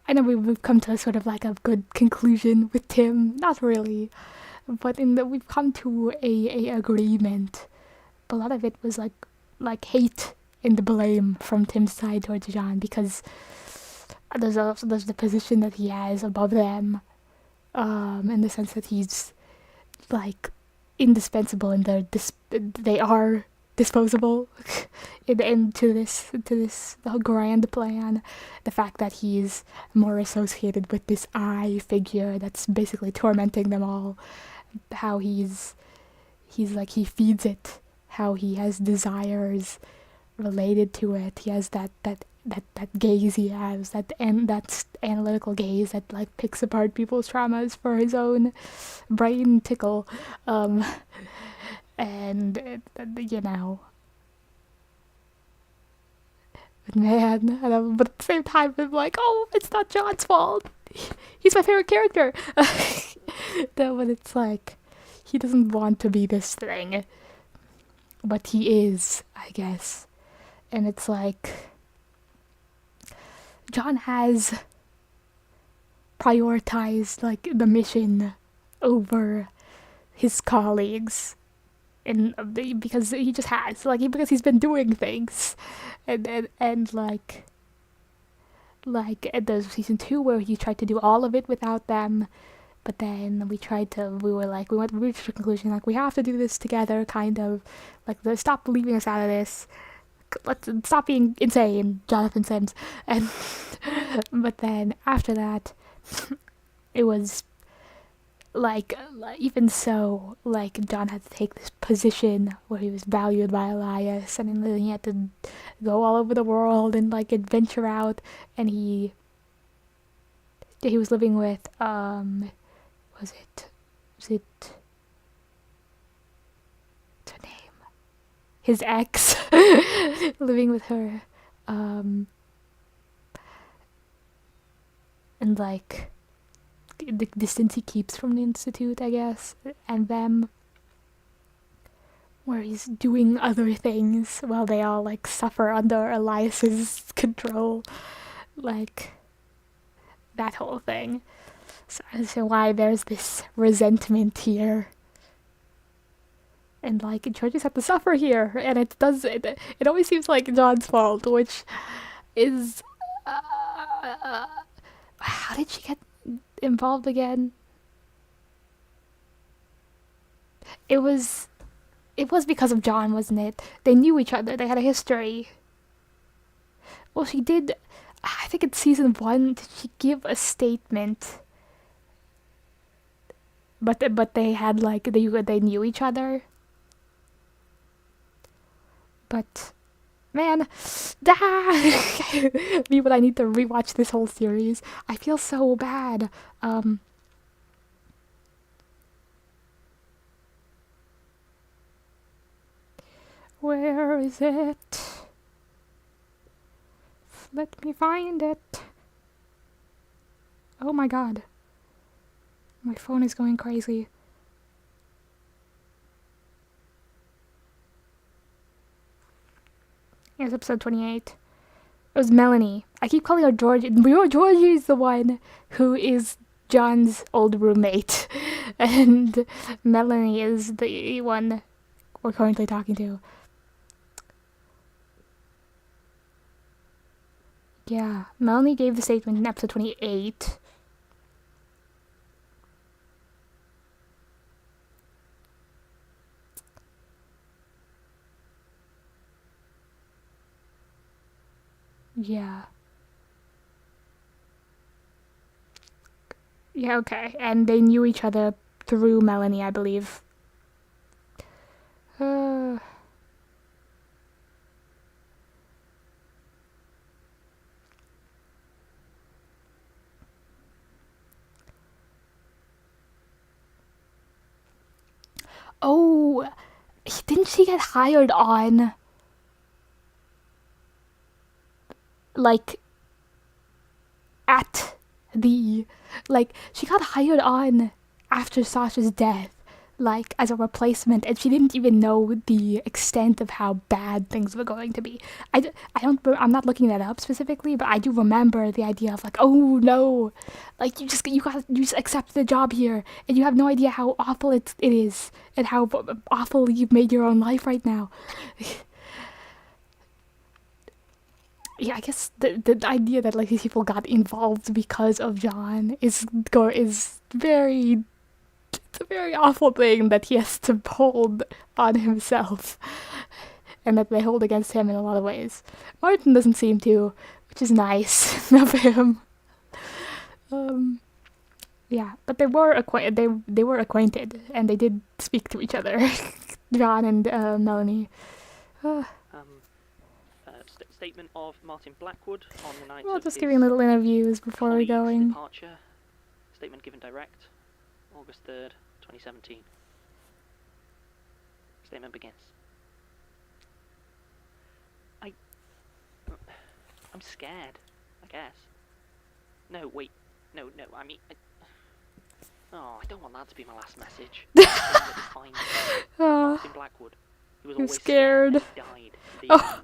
I know we've come to sort of like a good conclusion with Tim. Not really, but we've come to a agreement. But a lot of it was like hate and the blame from Tim's side towards John, because there's the position that he has above them, in the sense that he's like indispensable, and they are disposable into this the grand plan. The fact that he's more associated with this eye figure that's basically tormenting them all, how he's like, he feeds it, how he has desires related to it. He has that gaze he has, that analytical gaze that like picks apart people's traumas for his own brain tickle. And you know, man, but at the same time, I'm like, oh, it's not John's fault. He's my favorite character. No, but it's like, he doesn't want to be this thing, but he is, I guess. And it's like, John has prioritized like the mission over his colleagues. And because he just has, like, because he's been doing things, and like there's season 2 where he tried to do all of it without them, but then we reached a conclusion, like, we have to do this together, kind of, like, stop leaving us out of this, let's stop being insane, Jonathan Sims, and but then after that, it was like, even so, like, John had to take this position where he was valued by Elias, and then he had to go all over the world and like adventure out, and he was living with what's her name, his ex, living with her, and like the distance he keeps from the Institute, I guess, and them, where he's doing other things while they all like suffer under Elias's control, like that whole thing. So I don't see why there's this resentment here, and like Georges have to suffer here, and it always seems like John's fault, which is how did she get involved again? It was because of John, wasn't it? They knew each other, they had a history. Well, she did, I think in season 1, did she give a statement? But they had like, they knew each other. But man, me when I need to rewatch this whole series, I feel so bad. Where is it? Let me find it. Oh my god. My phone is going crazy. Here's episode 28. It was Melanie. I keep calling her Georgie. Georgie is the one who is John's old roommate. And Melanie is the one we're currently talking to. Yeah, Melanie gave the statement in episode 28. Yeah. Yeah, okay. And they knew each other through Melanie, I believe. didn't she get hired on, like, at the, like, she got hired on after Sasha's death, like, as a replacement, and she didn't even know the extent of how bad things were going to be. I'm not looking that up specifically, but I do remember the idea of, like, oh no, like, you just accept the job here, and you have no idea how awful it is, and how awful you've made your own life right now. Yeah, I guess the idea that, like, these people got involved because of John is very, it's a very awful thing that he has to hold on himself, and that they hold against him in a lot of ways. Martin doesn't seem to, which is nice of him. Yeah, but they were acquainted, and they did speak to each other, John and Melanie. Statement of Martin Blackwood on the night Well, of just his giving little interviews before we're colleague's going. departure. Statement given direct, August 3rd, 2017. Statement begins. I'm scared, I guess. No, wait. No, I mean... I don't want that to be my last message. Martin Blackwood. He was I'm always scared. And he died. Oh.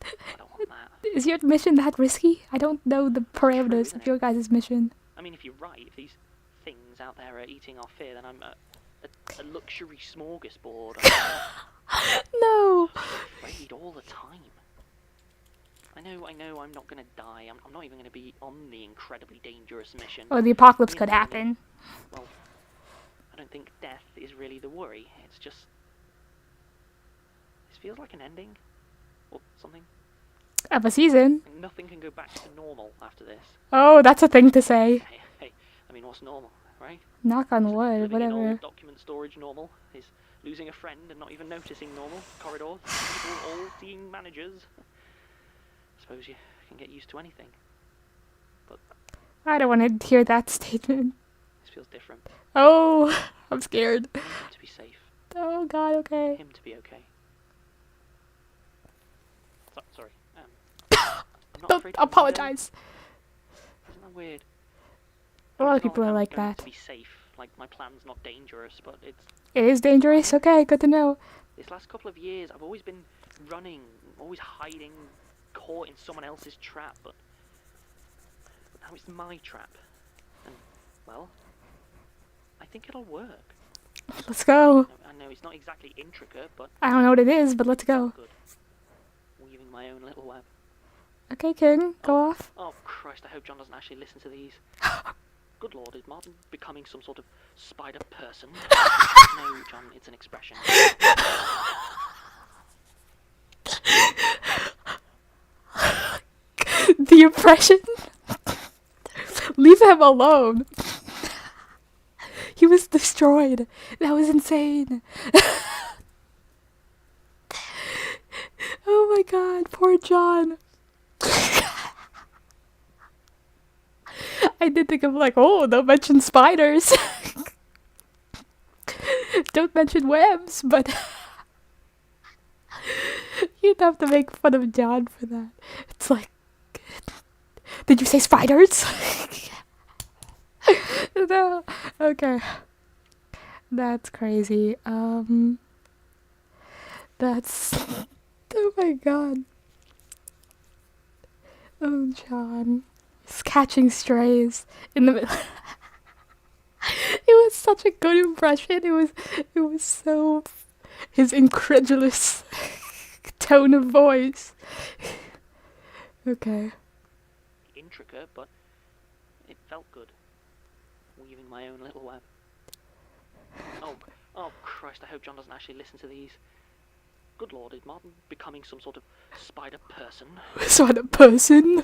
I don't want that. Is your mission that risky? I don't know the parameters isn't of your guys' mission. I mean, if you're right, if these things out there are eating our fear, then I'm a luxury smorgasbord. No! I'm afraid all the time. I know I'm not gonna die. I'm not even gonna be on the incredibly dangerous mission. Or the apocalypse could happen. Well, I don't think death is really the worry. It's just... This feels like an ending. Or something. Of a season. Nothing can go back to normal after this. Oh, that's a thing to say. Hey, I mean, what's normal, right? Knock on wood, Living in whatever. old document storage normal? Is losing a friend and not even noticing normal? Corridors? People all-seeing managers? I suppose you can get used to anything. But I don't want to hear that statement. this feels different. Oh, I'm scared. I want him to be safe. Oh god, okay. Him to be okay. Sorry. I'm not Don't afraid to apologize. Isn't that weird? A lot of It's not people are I'm like going that. To be safe. Like, my plan's not dangerous, but it's... It is dangerous? Okay, good to know. This last couple of years, I've always been running, always hiding, caught in someone else's trap, but now it's my trap. And, well, I think it'll work. Let's go. I know it's not exactly intricate, but... I don't know what it is, but let's go. Good. Weaving my own little web. Okay, King, go off. Oh, Christ, I hope John doesn't actually listen to these. Good Lord, is Martin becoming some sort of spider person? No, John, it's an expression. The impression? Leave him alone. He was destroyed. That was insane. Oh my god, poor John. I did think of like, oh, don't mention spiders. Don't mention webs, but you'd have to make fun of John for that. It's like, did you say spiders? No. Okay. That's crazy. That's... Oh my god. Oh, John. He's catching strays in the middle. It was such a good impression. It was so... His incredulous tone of voice. Okay. Intricate, but it felt good. Weaving my own little web. Oh, Christ, I hope John doesn't actually listen to these. Good Lord, is Martin becoming some sort of spider person? Spider person?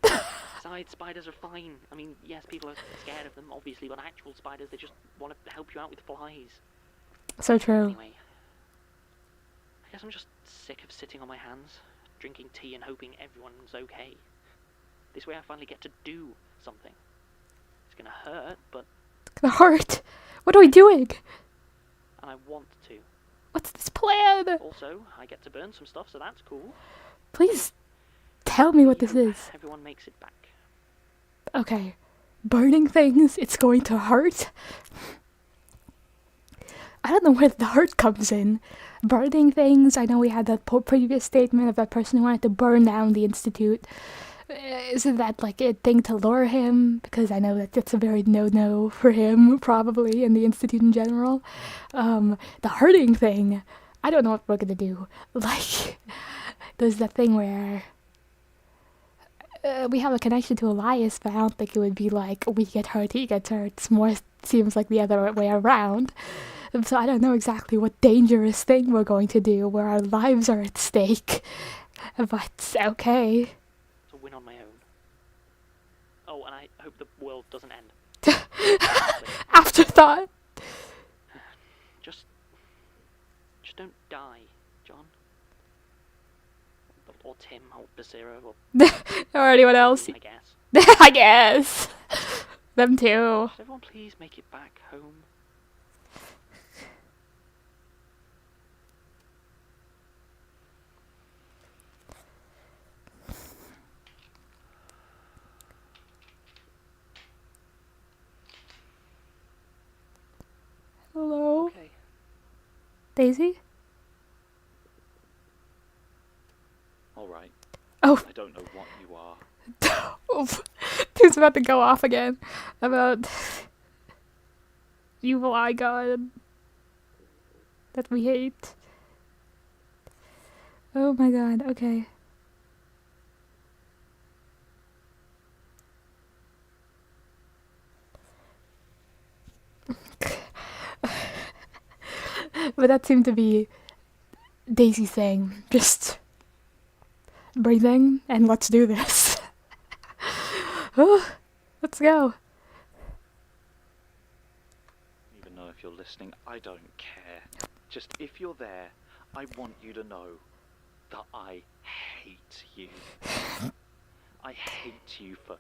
Besides, spiders are fine. I mean, yes, people are scared of them, obviously, but actual spiders, they just want to help you out with flies. So true. Anyway, I guess I'm just sick of sitting on my hands, drinking tea and hoping everyone's okay. This way I finally get to do something. It's gonna hurt, but... It's gonna hurt. What are we doing? And I want to. What's this plan? Also, I get to burn some stuff, so that's cool. Please tell me what this Hope is. Everyone makes it back. Okay. Burning things, it's going to hurt. I don't know where the hurt comes in. Burning things, I know we had that previous statement of that person who wanted to burn down the Institute. Isn't that like a thing to lure him? Because I know that that's a very no-no for him, probably, and the Institute in general. The hurting thing, I don't know what we're gonna do. Like, there's that thing where we have a connection to Elias, but I don't think it would be like we get hurt, he gets hurt. It's more seems like the other way around. So I don't know exactly what dangerous thing we're going to do where our lives are at stake. But okay. To win on my own. Oh, and I hope the world doesn't end. Afterthought. Just don't die, John. Or Tim, or Basira, Or anyone else. I guess. I guess. Them too. Should everyone please make it back home? Hello? Okay. Daisy? Alright. Oh. I don't know what you are. He's about to go off again about evil eye god that we hate. Oh my god, okay. But that seemed to be Daisy's thing. Just breathing and let's do this. Oh, let's go. Even though if you're listening, I don't care. Just if you're there, I want you to know that I hate you. I hate you for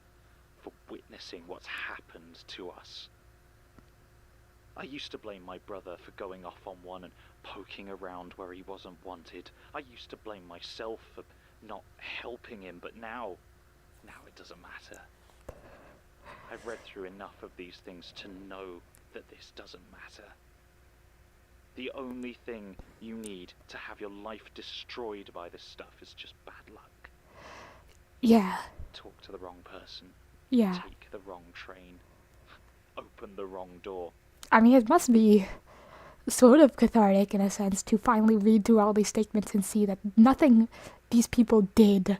witnessing what's happened to us. I used to blame my brother for going off on one and poking around where he wasn't wanted. I used to blame myself for not helping him, but now it doesn't matter. I've read through enough of these things to know that this doesn't matter. The only thing you need to have your life destroyed by this stuff is just bad luck. Yeah. Talk to the wrong person. Yeah. Take the wrong train. Open the wrong door. I mean, it must be sort of cathartic in a sense to finally read through all these statements and see that nothing these people did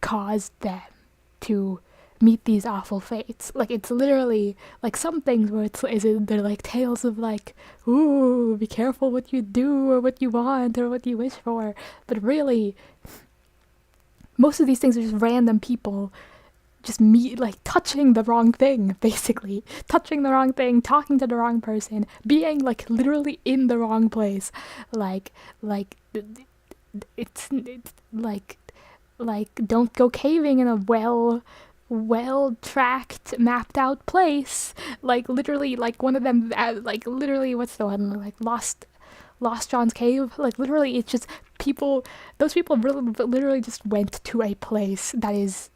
caused them to meet these awful fates. Like, it's literally like some things where they're like tales of like, ooh, be careful what you do or what you want or what you wish for. But really, most of these things are just random people just touching the wrong thing, basically. Touching the wrong thing, talking to the wrong person, being like literally in the wrong place. It's like don't go caving in a well-tracked, mapped out place. Like literally, like one of them, like literally, what's the one? Like Lost John's Cave. Like literally, it's just people. Those people literally just went to a place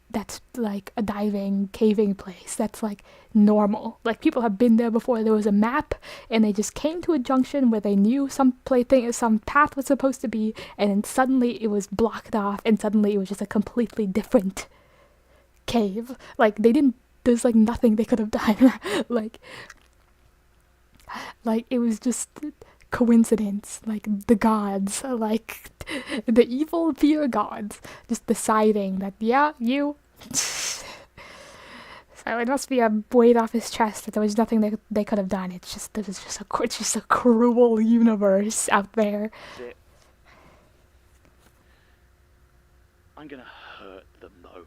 that's like a diving, caving place. That's like normal. Like people have been there before. There was a map, and they just came to a junction where they knew some path was supposed to be, and then suddenly it was blocked off, and suddenly it was just a completely different cave. Like there's like nothing they could have done. like it was just coincidence. Like the gods, like the evil fear gods, just deciding that you. So it must be a weight off his chest that there was nothing they could have done. It's just a cruel universe out there. That's it. I'm gonna hurt them though.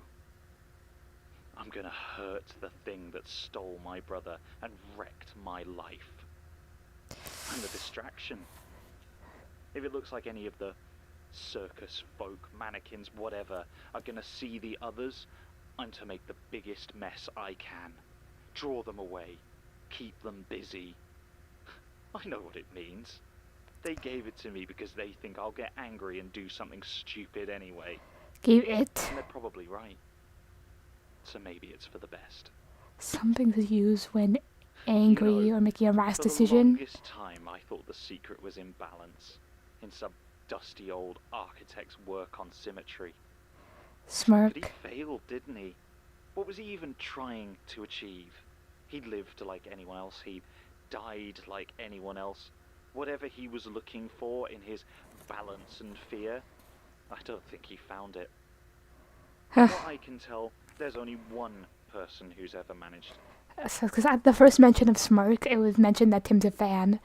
I'm gonna hurt the thing that stole my brother and wrecked my life. I'm the distraction. If it looks like any of the circus folk, mannequins, whatever, are gonna see the others, I'm to make the biggest mess I can. Draw them away. Keep them busy. I know what it means. They gave it to me because they think I'll get angry and do something stupid anyway. Gave it And they're probably right. So maybe it's for the best. something to use when angry You know, or making a rash For the decision. longest time, I thought the secret was in balance. In some dusty old architect's work on symmetry. But Smirk. he failed, didn't he? What was he even trying to achieve? He lived like anyone else. He died like anyone else. Whatever he was looking for in his balance and fear, I don't think he found it. From what I can tell, there's only one person who's ever managed. Because at the first mention of Smirk, it was mentioned that Tim's a fan.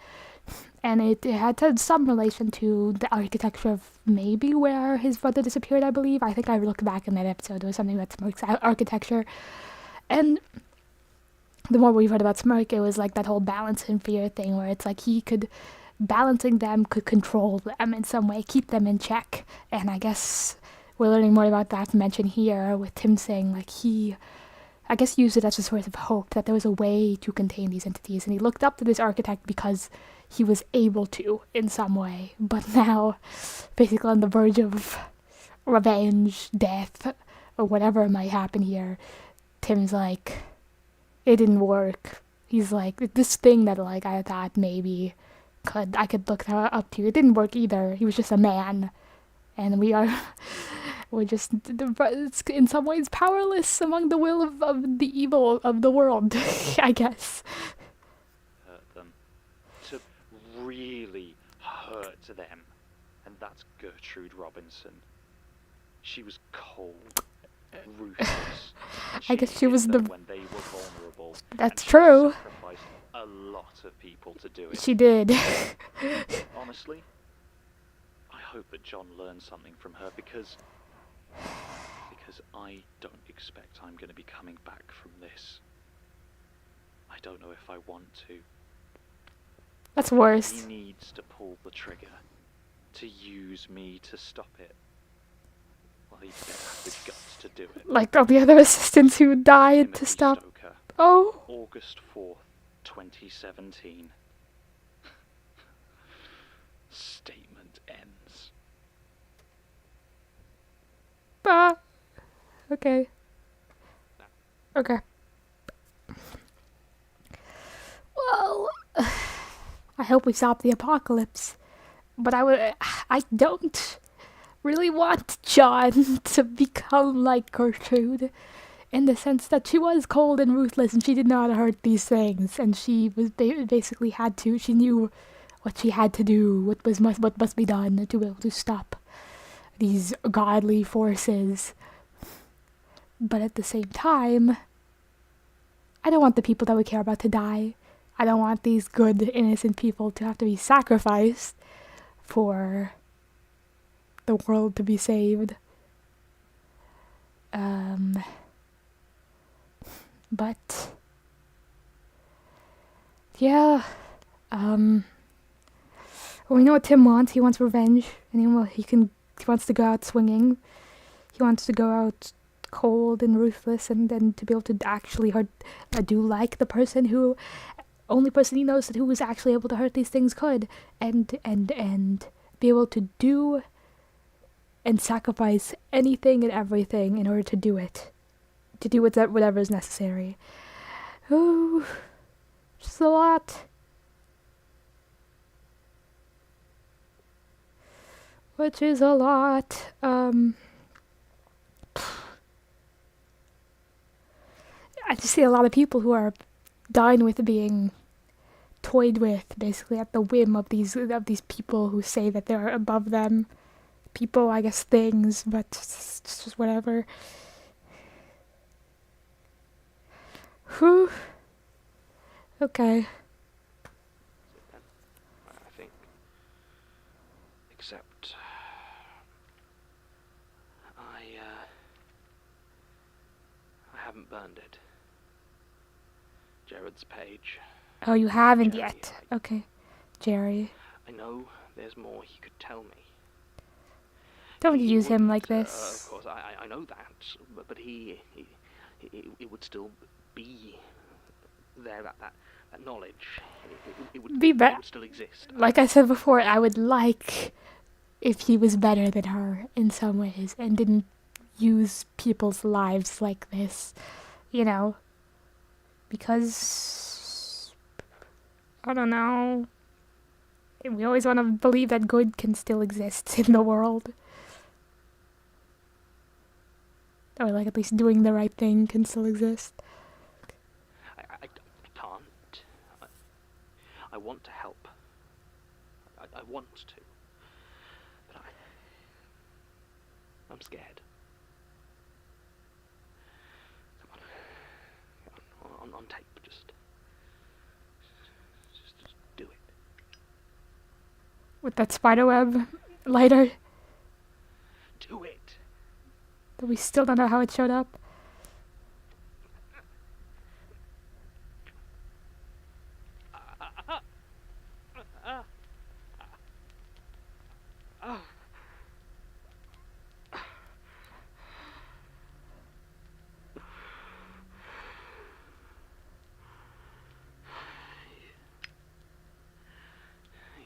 And it had some relation to the architecture of maybe where his brother disappeared, I believe. I think I looked back in that episode. There was something about Smirk's architecture. And the more we read about Smirk, it was like that whole balance and fear thing where it's like balancing them could control them in some way, keep them in check. And I guess we're learning more about that mention here with Tim saying like I guess used it as a source of hope that there was a way to contain these entities. And he looked up to this architect because he was able to in some way. But now, basically on the verge of revenge, death, or whatever might happen here, Tim's like, it didn't work. He's like, this thing that like I thought maybe I could look up to, it didn't work either. He was just a man. And we're just in some ways powerless among the will of the evil of the world, I guess. Hurt them. To really hurt them. And that's Gertrude Robinson. She was cold, ruthless. I guess she was the... when they were vulnerable. That's and true. She sacrificed a lot of people to do it. She did. Honestly, I hope that John learned something from her because I don't expect I'm going to be coming back from this. I don't know if I want to. That's worse. He needs to pull the trigger, to use me to stop it. Well, he better have the guts to do it. Like all the other assistants who died Timothy to stop. Stoker, Oh. August 4th, 2017. Statement ends. Ah. Okay. Okay. Well, I hope we stop the apocalypse. But I don't really want John to become like Gertrude, in the sense that she was cold and ruthless and she did not hurt these things, and she was basically she knew what she had to do, what must be done to be able to stop these godly forces. But at the same time, I don't want the people that we care about to die. I don't want these good, innocent people to have to be sacrificed for the world to be saved. But yeah, we know what Tim wants. He wants revenge, and he wants to go out swinging. He wants to go out cold and ruthless, and then to be able to actually do like the only person he knows who was actually able to hurt these things could, and be able to do and sacrifice anything and everything in order to do it. To do whatever is necessary. Ooh, just a lot. Which is a lot. I just see a lot of people who are dying with being toyed with, basically at the whim of these people who say that they're above them. People, I guess, things, but it's just whatever. Whew. Okay. I think. Except. I haven't burned it. Jared's page. Oh, you haven't Jerry, yet. Okay. Jerry. I know there's more he could tell me. Don't He use him like wouldn't, this. Of course, I know that, but he it would still be there. That that knowledge, it would, Be it better. would still exist. Like I said before, I would like if he was better than her in some ways and didn't use people's lives like this, you know, because I don't know. We always want to believe that good can still exist in the world. Or like at least doing the right thing can still exist. I can't. I want to help. I want to. But I'm scared. Come on, on tape, just do it. With that spiderweb lighter Do it. that we still don't know how it showed up.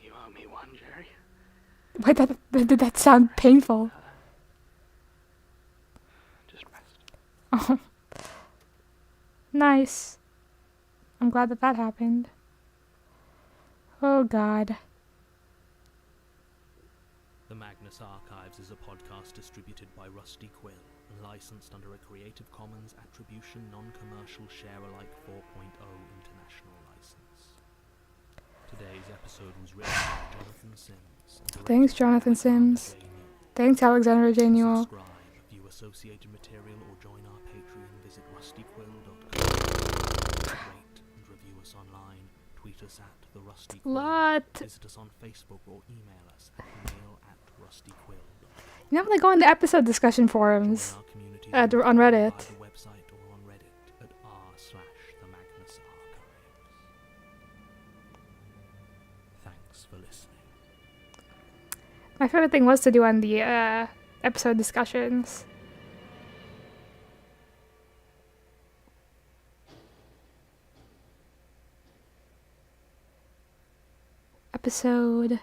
You owe me one, Jerry. Wait, did that sound painful? Just rest. Oh. Nice. I'm glad that happened. Oh God. The Magnus Archives is a podcast distributed by Rusty Quill and licensed under a Creative Commons Attribution Non-Commercial Share-alike 4.0 international license. Today's episode was written by Jonathan Sims. And Thanks, directed by Jonathan Sims. Alexander J. Newell. Thanks, Alexander J. To Newell. subscribe, view associated material, or join our Patreon, visit rustyquill.com. Rate and review us online. Tweet us at The Rusty Quill. Lot. Visit us on Facebook or email us at mail@rustyquill.com. You know, when I go on the episode discussion forums Join our community on Reddit. via the website or on Reddit at r/themagnusarchives. Thanks for listening. My favorite thing was to do on the episode discussions. Episode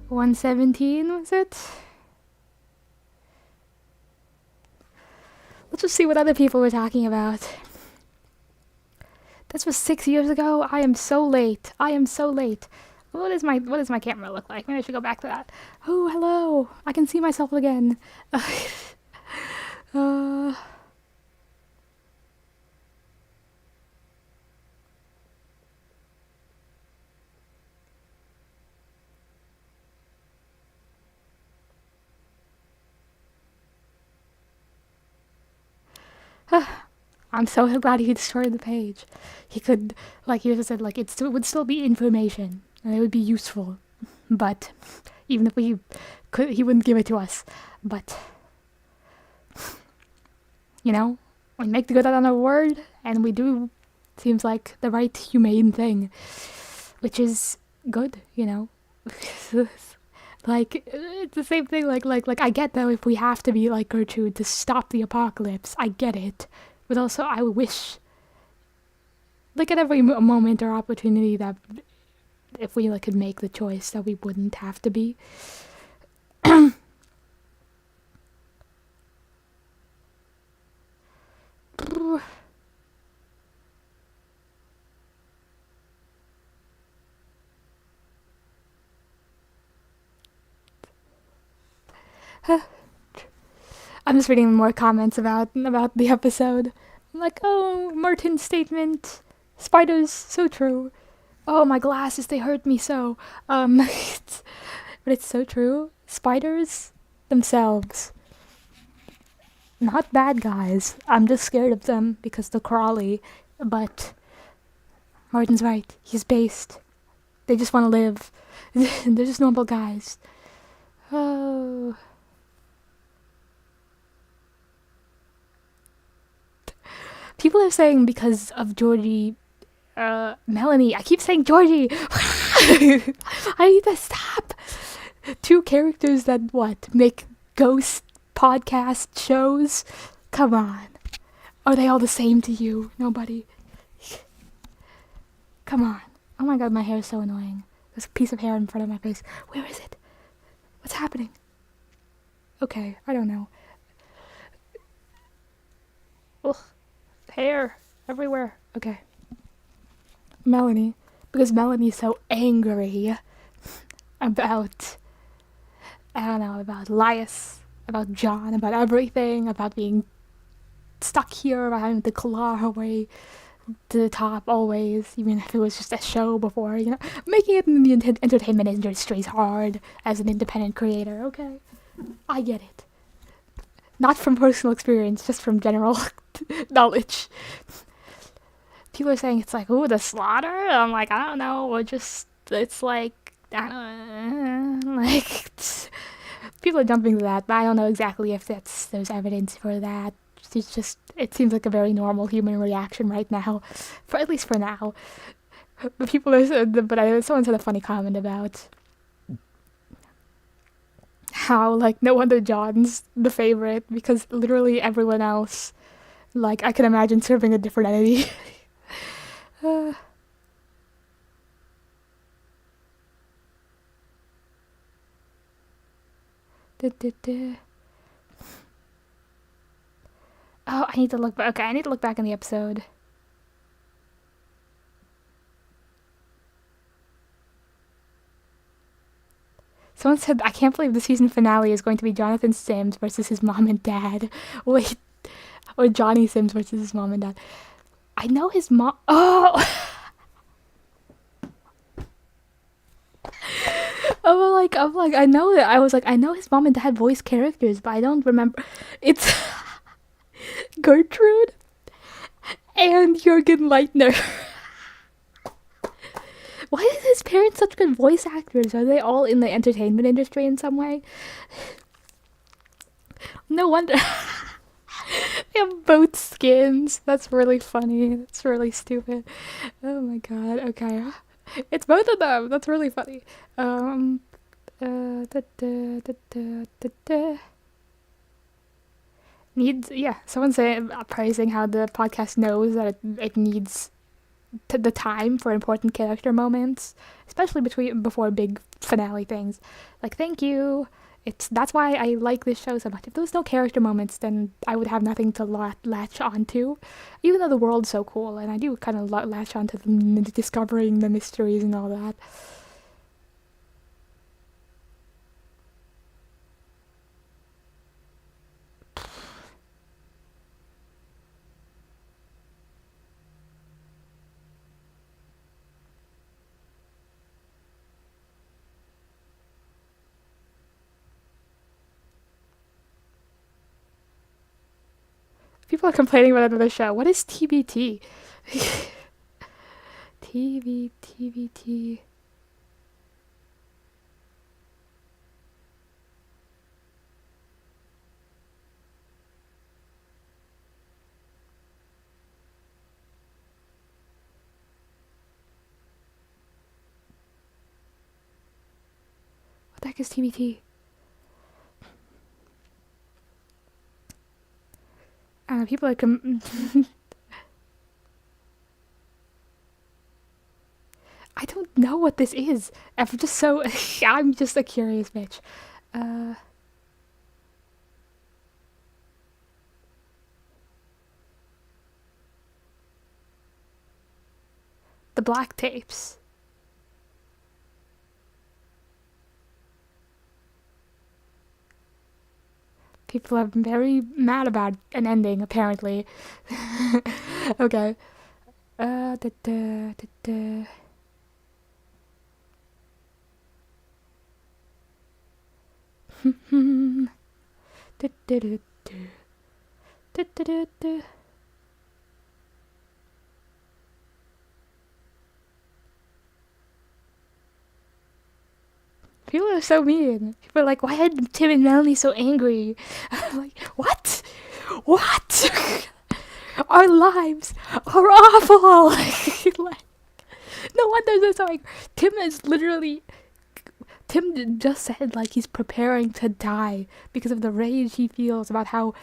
117, was it? Let's just see what other people were talking about. This was 6 years ago. I am so late. What does my camera look like? Maybe I should go back to that. Oh, hello. I can see myself again. I'm so glad he destroyed the page. He could, like he just said, like it would still be information and it would be useful. But even if we could, he wouldn't give it to us. But you know, we make the good out on our word, and we do. Seems like the right humane thing, which is good, you know. Like it's the same thing. Like I get that if we have to be like Gertrude to stop the apocalypse, I get it. But also, I wish, like at every moment or opportunity, that if we like could make the choice, that we wouldn't have to be. I'm just reading more comments about the episode. I'm like, oh, Martin's statement, spiders, so true. Oh, my glasses, they hurt me so. But it's so true. Spiders themselves, not bad guys. I'm just scared of them because they're crawly. But Martin's right. He's based. They just want to live. They're just normal guys. Oh. People are saying because of Georgie, Melanie. I keep saying Georgie. I need to stop. Two characters that make ghost podcast shows? Come on. Are they all the same to you? Nobody. Come on. Oh my god, my hair is so annoying. There's a piece of hair in front of my face. Where is it? What's happening? Okay, I don't know. Ugh. Hair everywhere. Okay. Melanie. Because Melanie's so angry about, I don't know, about Elias, about John, about everything, about being stuck here, about having to claw her way to the top always, even if it was just a show before, you know. Making it in the entertainment industry is hard as an independent creator, okay? I get it. Not from personal experience, just from general knowledge. People are saying it's like, ooh, the slaughter? I'm like, I don't know, or just, it's like, I don't know, like, people are jumping to that, but I don't know exactly if there's evidence for that. It's just, it seems like a very normal human reaction right now, at least for now. But people are, someone said a funny comment about how, like, no wonder John's the favorite, because literally everyone else, like, I can imagine serving a different entity. Oh, I need to look back. Okay, I need to look back in the episode. Someone said, I can't believe the season finale is going to be Jonathan Sims versus his mom and dad. Wait, or Johnny Sims versus his mom and dad. I know his mom. Oh! I know that. I was like, I know his mom and dad voice characters, but I don't remember. It's Gertrude and Jürgen Leitner. Why are his parents such good voice actors? Are they all in the entertainment industry in some way? No wonder. They have both skins. That's really funny. That's really stupid. Oh my god. Okay. It's both of them. That's really funny. Needs, yeah, someone saying, praising how the podcast knows that it needs the time for important character moments, especially before big finale things. Like, thank you. That's why I like this show so much. If there was no character moments, then I would have nothing to latch onto, even though the world's so cool, and I do kind of latch onto discovering the mysteries and all that. People are complaining about another show. What is TBT? TBT. What the heck is TBT? People are I don't know what this is. I'm just a curious bitch. The black tapes. People are very mad about an ending, apparently. Okay. People are so mean. People are like, why are Tim and Melanie so angry? I'm like, what? What? Our lives are awful. Like, no wonder they're so angry. Tim Tim just said like he's preparing to die because of the rage he feels about how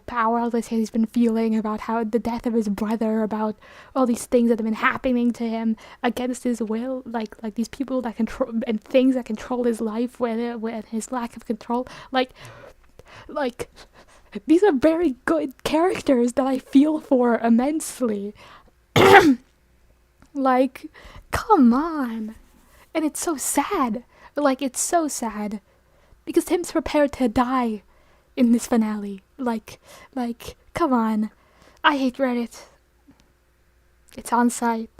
powerless he's been feeling, about how the death of his brother, about all these things that have been happening to him against his will, like these people that control and things that control his life with his lack of control, like these are very good characters that I feel for immensely. Like, come on. And it's so sad. Like, it's so sad. Because Tim's prepared to die in this finale. Like, come on. I hate Reddit. It's on site.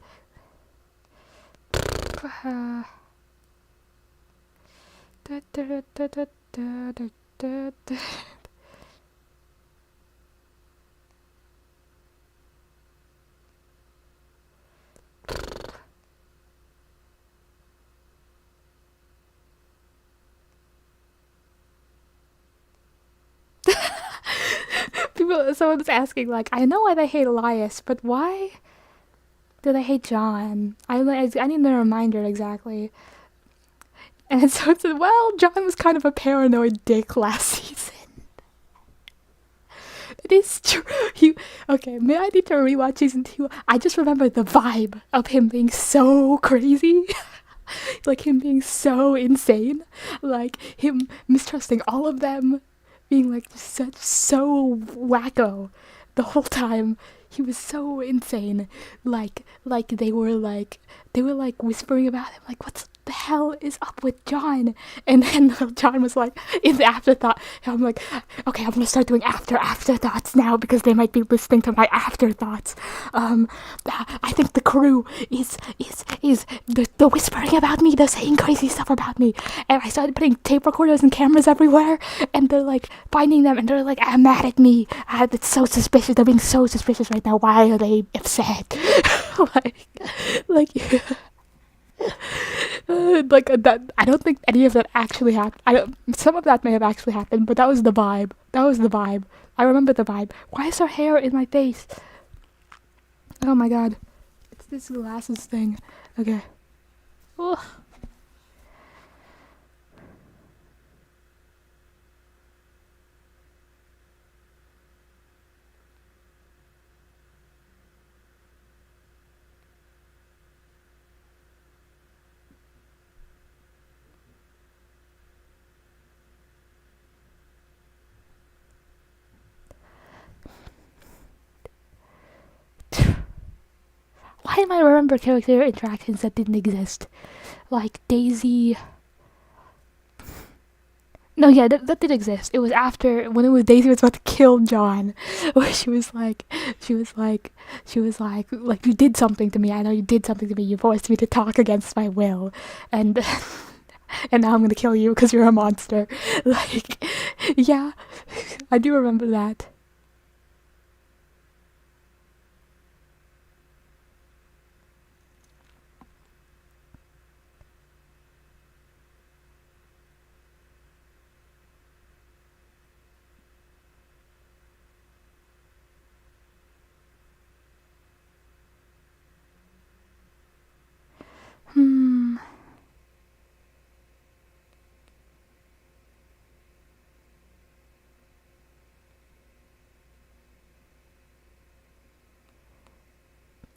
Someone's asking, like, I know why they hate Elias, but why do they hate John? I need a reminder exactly. And so it said, well, John was kind of a paranoid dick last season. It is true. Okay, maybe I need to rewatch season 2. I just remember the vibe of him being so crazy. Like, him being so insane. Like, him mistrusting all of them. Being like so wacko the whole time. He was so insane. Like they were whispering about him, like, what the hell is up with John? And then John was like, in the afterthought, I'm like, okay, I'm gonna start doing afterthoughts now because they might be listening to my afterthoughts. I think the crew is the whispering about me, they're saying crazy stuff about me. And I started putting tape recorders and cameras everywhere, and they're like finding them, and they're like, I'm mad at me. It's so suspicious. They're being so suspicious right now. Why are they upset? like that. I don't think any of that actually happened. Some of that may have actually happened, but that was the vibe. I remember the vibe. Why is her hair in my face? Oh my god. It's this glasses thing. Okay. Ugh. Why am I remember character interactions that didn't exist? Like Daisy. No, yeah, that did exist. It was after, when it was Daisy was about to kill John, where she was like, you did something to me. I know you did something to me. You forced me to talk against my will, and now I'm gonna kill you because you're a monster. Like, yeah, I do remember that.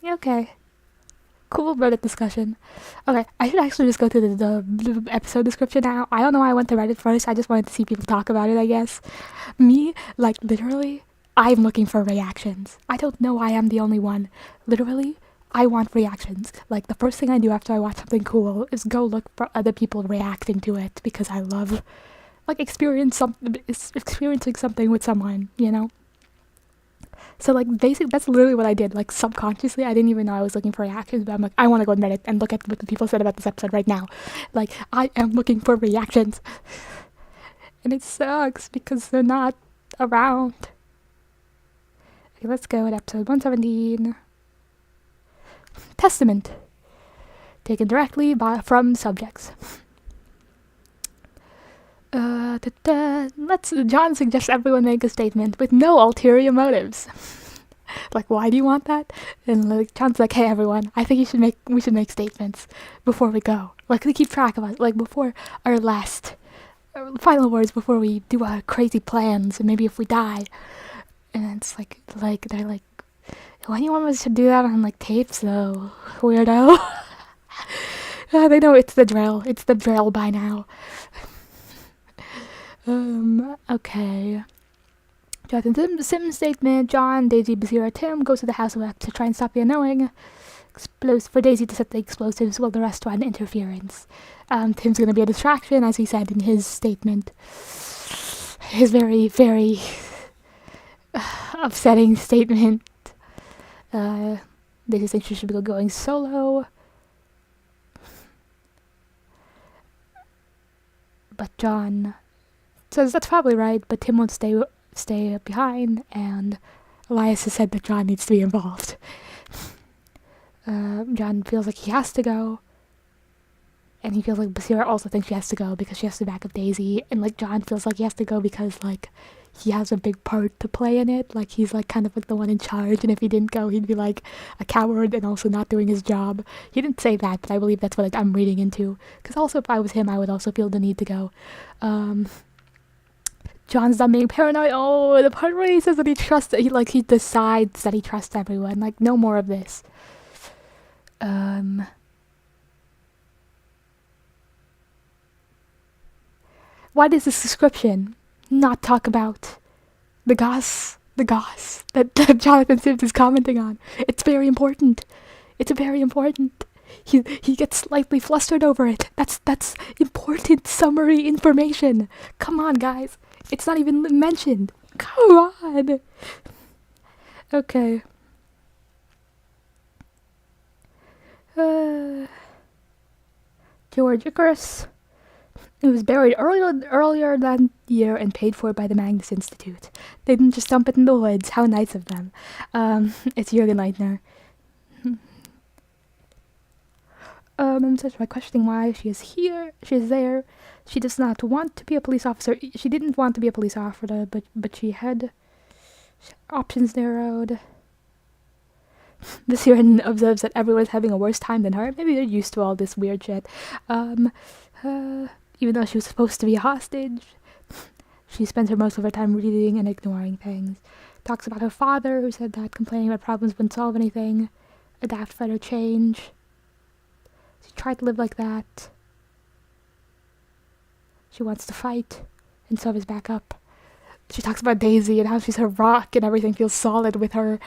Okay. Cool Reddit discussion. Okay, I should actually just go to the episode description now. I don't know why I went to Reddit first. I just wanted to see people talk about it, I guess. Me, like, literally, I'm looking for reactions. I don't know why I'm the only one. Literally, I want reactions. Like, the first thing I do after I watch something cool is go look for other people reacting to it, because I love, like, experiencing something with someone, you know? So, like, basically, that's literally what I did. Like, subconsciously, I didn't even know I was looking for reactions, but I'm like, I want to go on Reddit and look at what the people said about this episode right now. Like, I am looking for reactions. And it sucks because they're not around. Okay, let's go at episode 117. Testament. Taken directly from subjects. John suggests everyone make a statement with no ulterior motives. Like, why do you want that? And like John's like, hey everyone, I think we should make statements before we go. Like, to keep track of us, like before our last final words, before we do our crazy plans, and maybe if we die. And it's like they're like, why do you want us to do that on like tapes though, weirdo? They know it's the drill. It's the drill by now. Okay. Jonathan Sims statement. John, Daisy, Basira, Tim goes to the house of X to try and stop the Unknowing. For Daisy to set the explosives while the rest run interference. Tim's gonna be a distraction, as he said in his statement. His very, very upsetting statement. Daisy thinks she should be going solo. But John says that's probably right, but Tim won't stay behind, and Elias has said that John needs to be involved. John feels like he has to go, and he feels like Basira also thinks she has to go because she has to back up Daisy, and like John feels like he has to go because like he has a big part to play in it, like he's like kind of like the one in charge, and if he didn't go he'd be like a coward and also not doing his job. He didn't say that, but I believe that's what like, I'm reading into, because also if I was him I would also feel the need to go. John's not being paranoid. Oh, the part where he says that he decides that he trusts everyone. Like, no more of this. Why does this description not talk about the goss that Jonathan Sims is commenting on? It's very important. It's very important. He gets slightly flustered over it. That's important summary information. Come on, guys. It's not even mentioned. Come on. Okay. George Icarus. It was buried earlier that year and paid for by the Magnus Institute. They didn't just dump it in the woods. How nice of them. It's Jürgen Leitner. I'm such by questioning why she is here. She is there. She does not want to be a police officer. She didn't want to be a police officer, but she had options narrowed. Basira observes that everyone's having a worse time than her. Maybe they're used to all this weird shit. Even though she was supposed to be a hostage, she spends most of her time reading and ignoring things. Talks about her father, who said that complaining about problems wouldn't solve anything. Adapt, fight, or change. She tried to live like that. She wants to fight and serve as backup. She talks about Daisy and how she's her rock and everything feels solid with her.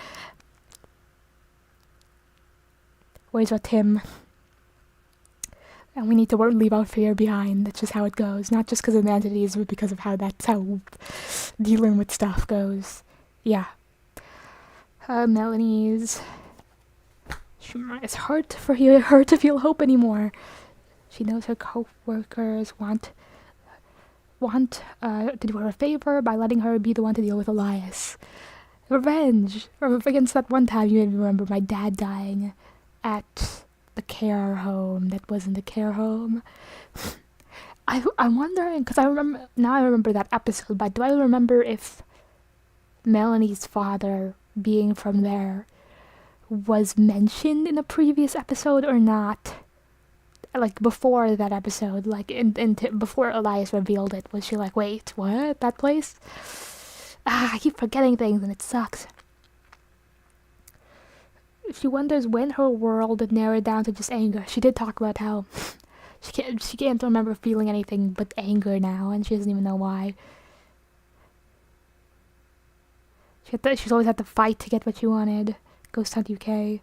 Worries about Tim. And we need to leave our fear behind. That's just how it goes. Not just because of the entities, but because of that's how dealing with stuff goes. Yeah. Melanie's... It's hard for her to feel hope anymore. She knows her co-workers want to do her a favor by letting her be the one to deal with Elias. Revenge! Against that one time you made me remember my dad dying at the care home that wasn't a care home. I'm wondering, because I remember that episode, but do I remember if Melanie's father being from there was mentioned in a previous episode or not? Like, before that episode, like, before Elias revealed it, was she like, wait, what? That place? I keep forgetting things and it sucks. She wonders when her world narrowed down to just anger. She did talk about how she can't remember feeling anything but anger now, and she doesn't even know why. She's always had to fight to get what she wanted. Ghost Hunt UK.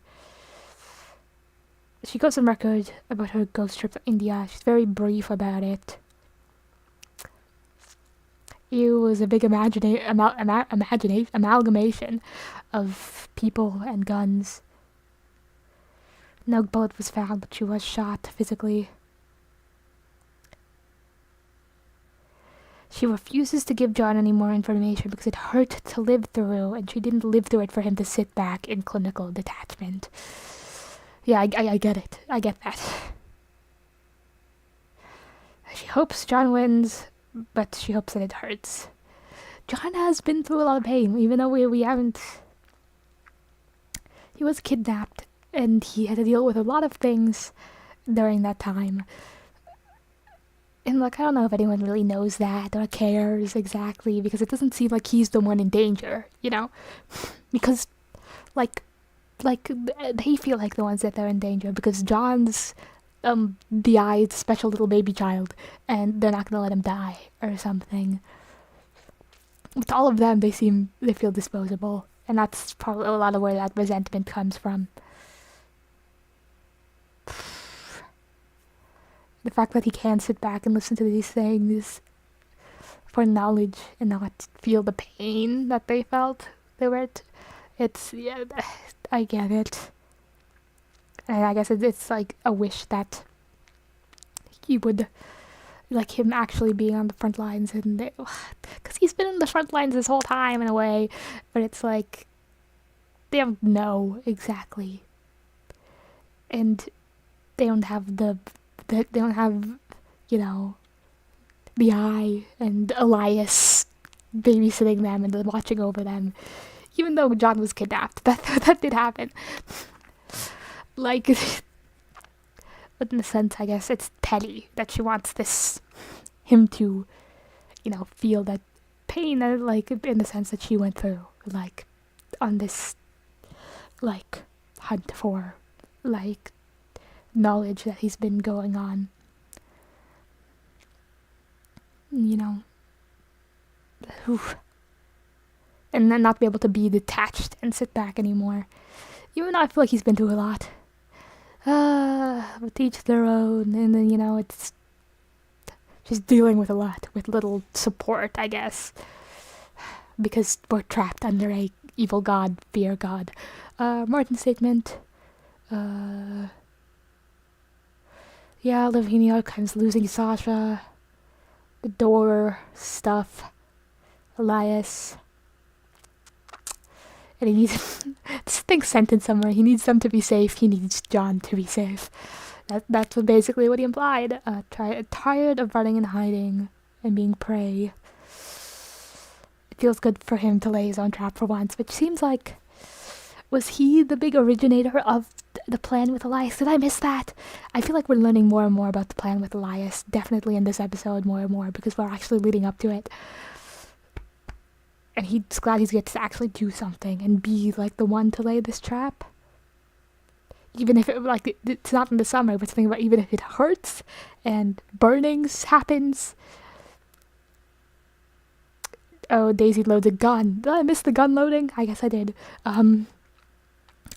She goes on record about her ghost trip to India. She's very brief about it. It was a big amalgamation of people and guns. No bullet was found, but she was shot physically. She refuses to give John any more information because it hurt to live through, and she didn't live through it for him to sit back in clinical detachment. Yeah, I get it. I get that. She hopes John wins, but she hopes that it hurts. John has been through a lot of pain, even though we haven't he was kidnapped, and he had to deal with a lot of things during that time. And like, I don't know if anyone really knows that or cares exactly, because it doesn't seem like he's the one in danger, you know? Because, like, they feel like the ones that are in danger, because John's DI'd special little baby child, and they're not gonna let him die, or something. With all of them, they feel disposable, and that's probably a lot of where that resentment comes from. The fact that he can sit back and listen to these things for knowledge and not feel the pain that they felt they were yeah, I get it. And I guess it's like a wish that he would, like, him actually being on the front lines, and because he's been in the front lines this whole time in a way, but it's like they don't know exactly, and they don't have you know, the eye and Elias babysitting them and watching over them, even though John was kidnapped. That did happen. Like, but in a sense, I guess it's petty that she wants him to, you know, feel that pain, that, like, in the sense that she went through, like, on this, like, hunt for, like, knowledge that he's been going on, you know. Oof. And then not be able to be detached and sit back anymore, even though I feel like he's been through a lot. With each their own, and then, you know, it's just dealing with a lot with little support, I guess, because we're trapped under a evil god, fear god. Martin's statement. Yeah, living in the archives, losing Sasha, the door stuff, Elias, and he needs think sentence summary. He needs them to be safe. He needs John to be safe. That's basically what he implied. Tired of running and hiding and being prey. It feels good for him to lay his own trap for once, which seems like, was he the big originator of the plan with Elias? Did I miss that? I feel like we're learning more and more about the plan with Elias, definitely in this episode more and more, because we're actually leading up to it. And he's glad he gets to actually do something and be, like, the one to lay this trap. Even if it, like, it's not in the summary, but think about even if it hurts and burnings happens. Oh, Daisy loads a gun. Did I miss the gun loading? I guess I did. Oh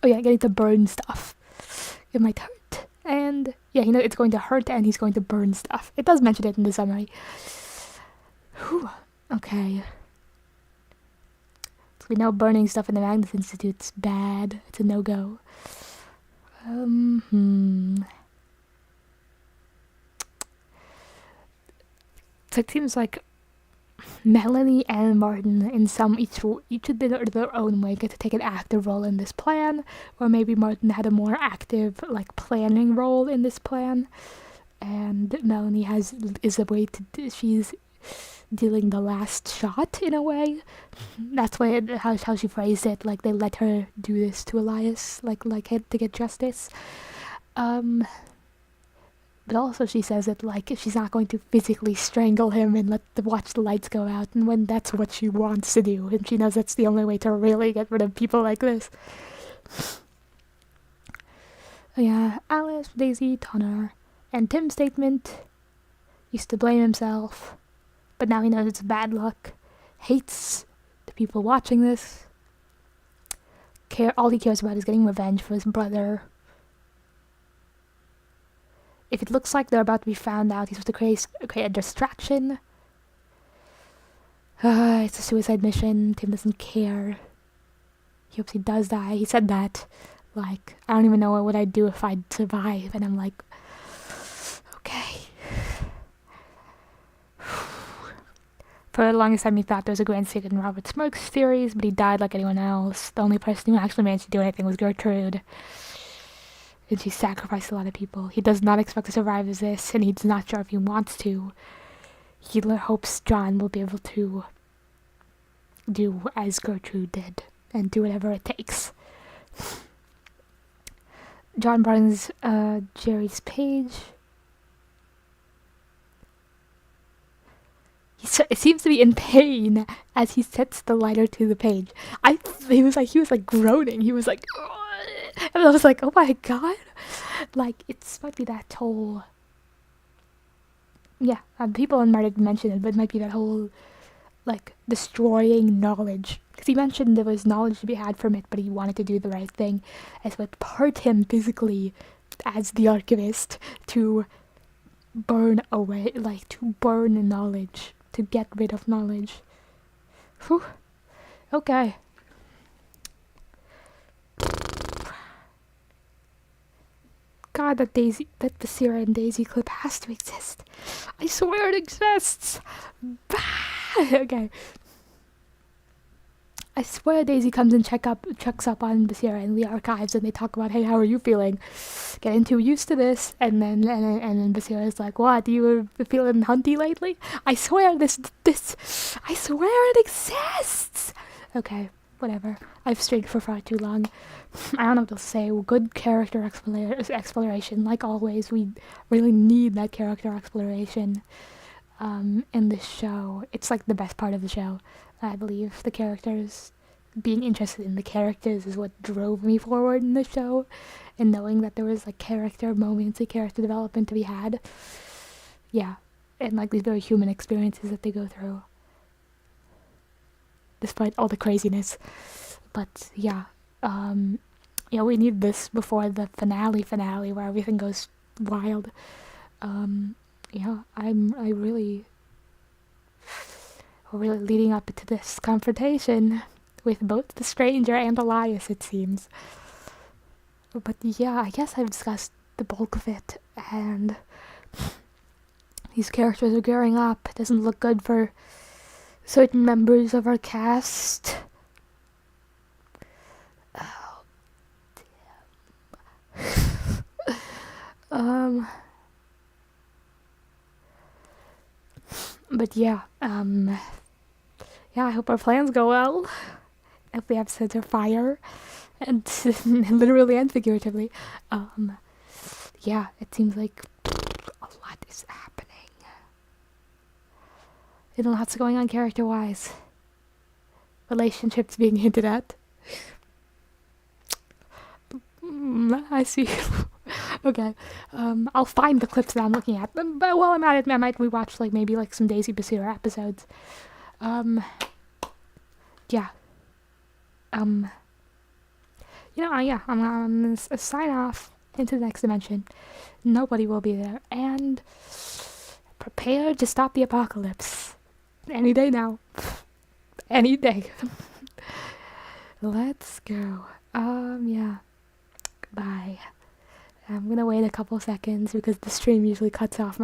yeah, getting to burn stuff. It might hurt. And yeah, you know, it's going to hurt and he's going to burn stuff. It does mention it in the summary. Whew. Okay. So we know burning stuff in the Magnus Institute's bad. It's a no-go. So it seems like Melanie and Martin, in each of their own way, get to take an active role in this plan, or maybe Martin had a more active, like, planning role in this plan, and Melanie is a way to she's dealing the last shot in a way. That's how she phrased it. Like, they let her do this to Elias, like to get justice. But also she says it like she's not going to physically strangle him and watch the lights go out, and when that's what she wants to do, and she knows that's the only way to really get rid of people like this. Yeah, Alice, Daisy, Tonner, and Tim's statement. Used to blame himself, but now he knows it's bad luck. Hates the people watching this. All he cares about is getting revenge for his brother. If it looks like they're about to be found out, he's supposed to create a distraction. It's a suicide mission. Tim doesn't care. He hopes he does die. He said that. Like, I don't even know what would I do if I'd survive. And I'm like, okay. For the longest time, he thought there was a grand secret in Robert Smirk's theories, but he died like anyone else. The only person who actually managed to do anything was Gertrude. And she sacrificed a lot of people. He does not expect to survive as this, and he's not sure if he wants to. He hopes John will be able to do as Gertrude did, and do whatever it takes. John burns Jerry's page. It seems to be in pain as he sets the lighter to the page. He was like groaning. He was like, "Ugh," and I was like, oh my god, like it might be that whole. Yeah, people in Reddit mentioned it, but it might be that whole like destroying knowledge. Because he mentioned there was knowledge to be had from it, but he wanted to do the right thing, as what hurt him physically as the archivist to burn away, like to burn knowledge. To get rid of knowledge. Whew. Okay. God, that Basira and Daisy clip has to exist. I swear it exists. Okay. I swear Daisy comes and checks up on Basira in the archives, and they talk about, hey, how are you feeling? Getting too used to this, and then Basira is like, what? You were feeling hunty lately? I swear I swear it exists. Okay, whatever. I've strayed for far too long. I don't know what to say. Good character exploration, like always. We really need that character exploration in this show. It's like the best part of the show. I believe the characters, being interested in the characters is what drove me forward in the show, and knowing that there was like character moments and character development to be had. Yeah, and like these very human experiences that they go through, despite all the craziness. But yeah, we need this before the finale where everything goes wild. I really leading up to this confrontation with both the stranger and Elias, it seems. But yeah, I guess I've discussed the bulk of it, and these characters are gearing up. It doesn't look good for certain members of our cast. Oh, damn. But yeah, I hope our plans go well. If the episodes are fire, and literally and figuratively. Yeah, it seems like a lot is happening. And lots going on character-wise. Relationships being hinted at. I see. Okay, I'll find the clips that I'm looking at. But while I'm at it, I might rewatch maybe some Daisy Basira episodes. Yeah. I'm gonna sign off into the next dimension. Nobody will be there, and prepare to stop the apocalypse. Any day now. Any day. Let's go. Yeah. Bye. I'm gonna wait a couple seconds because the stream usually cuts off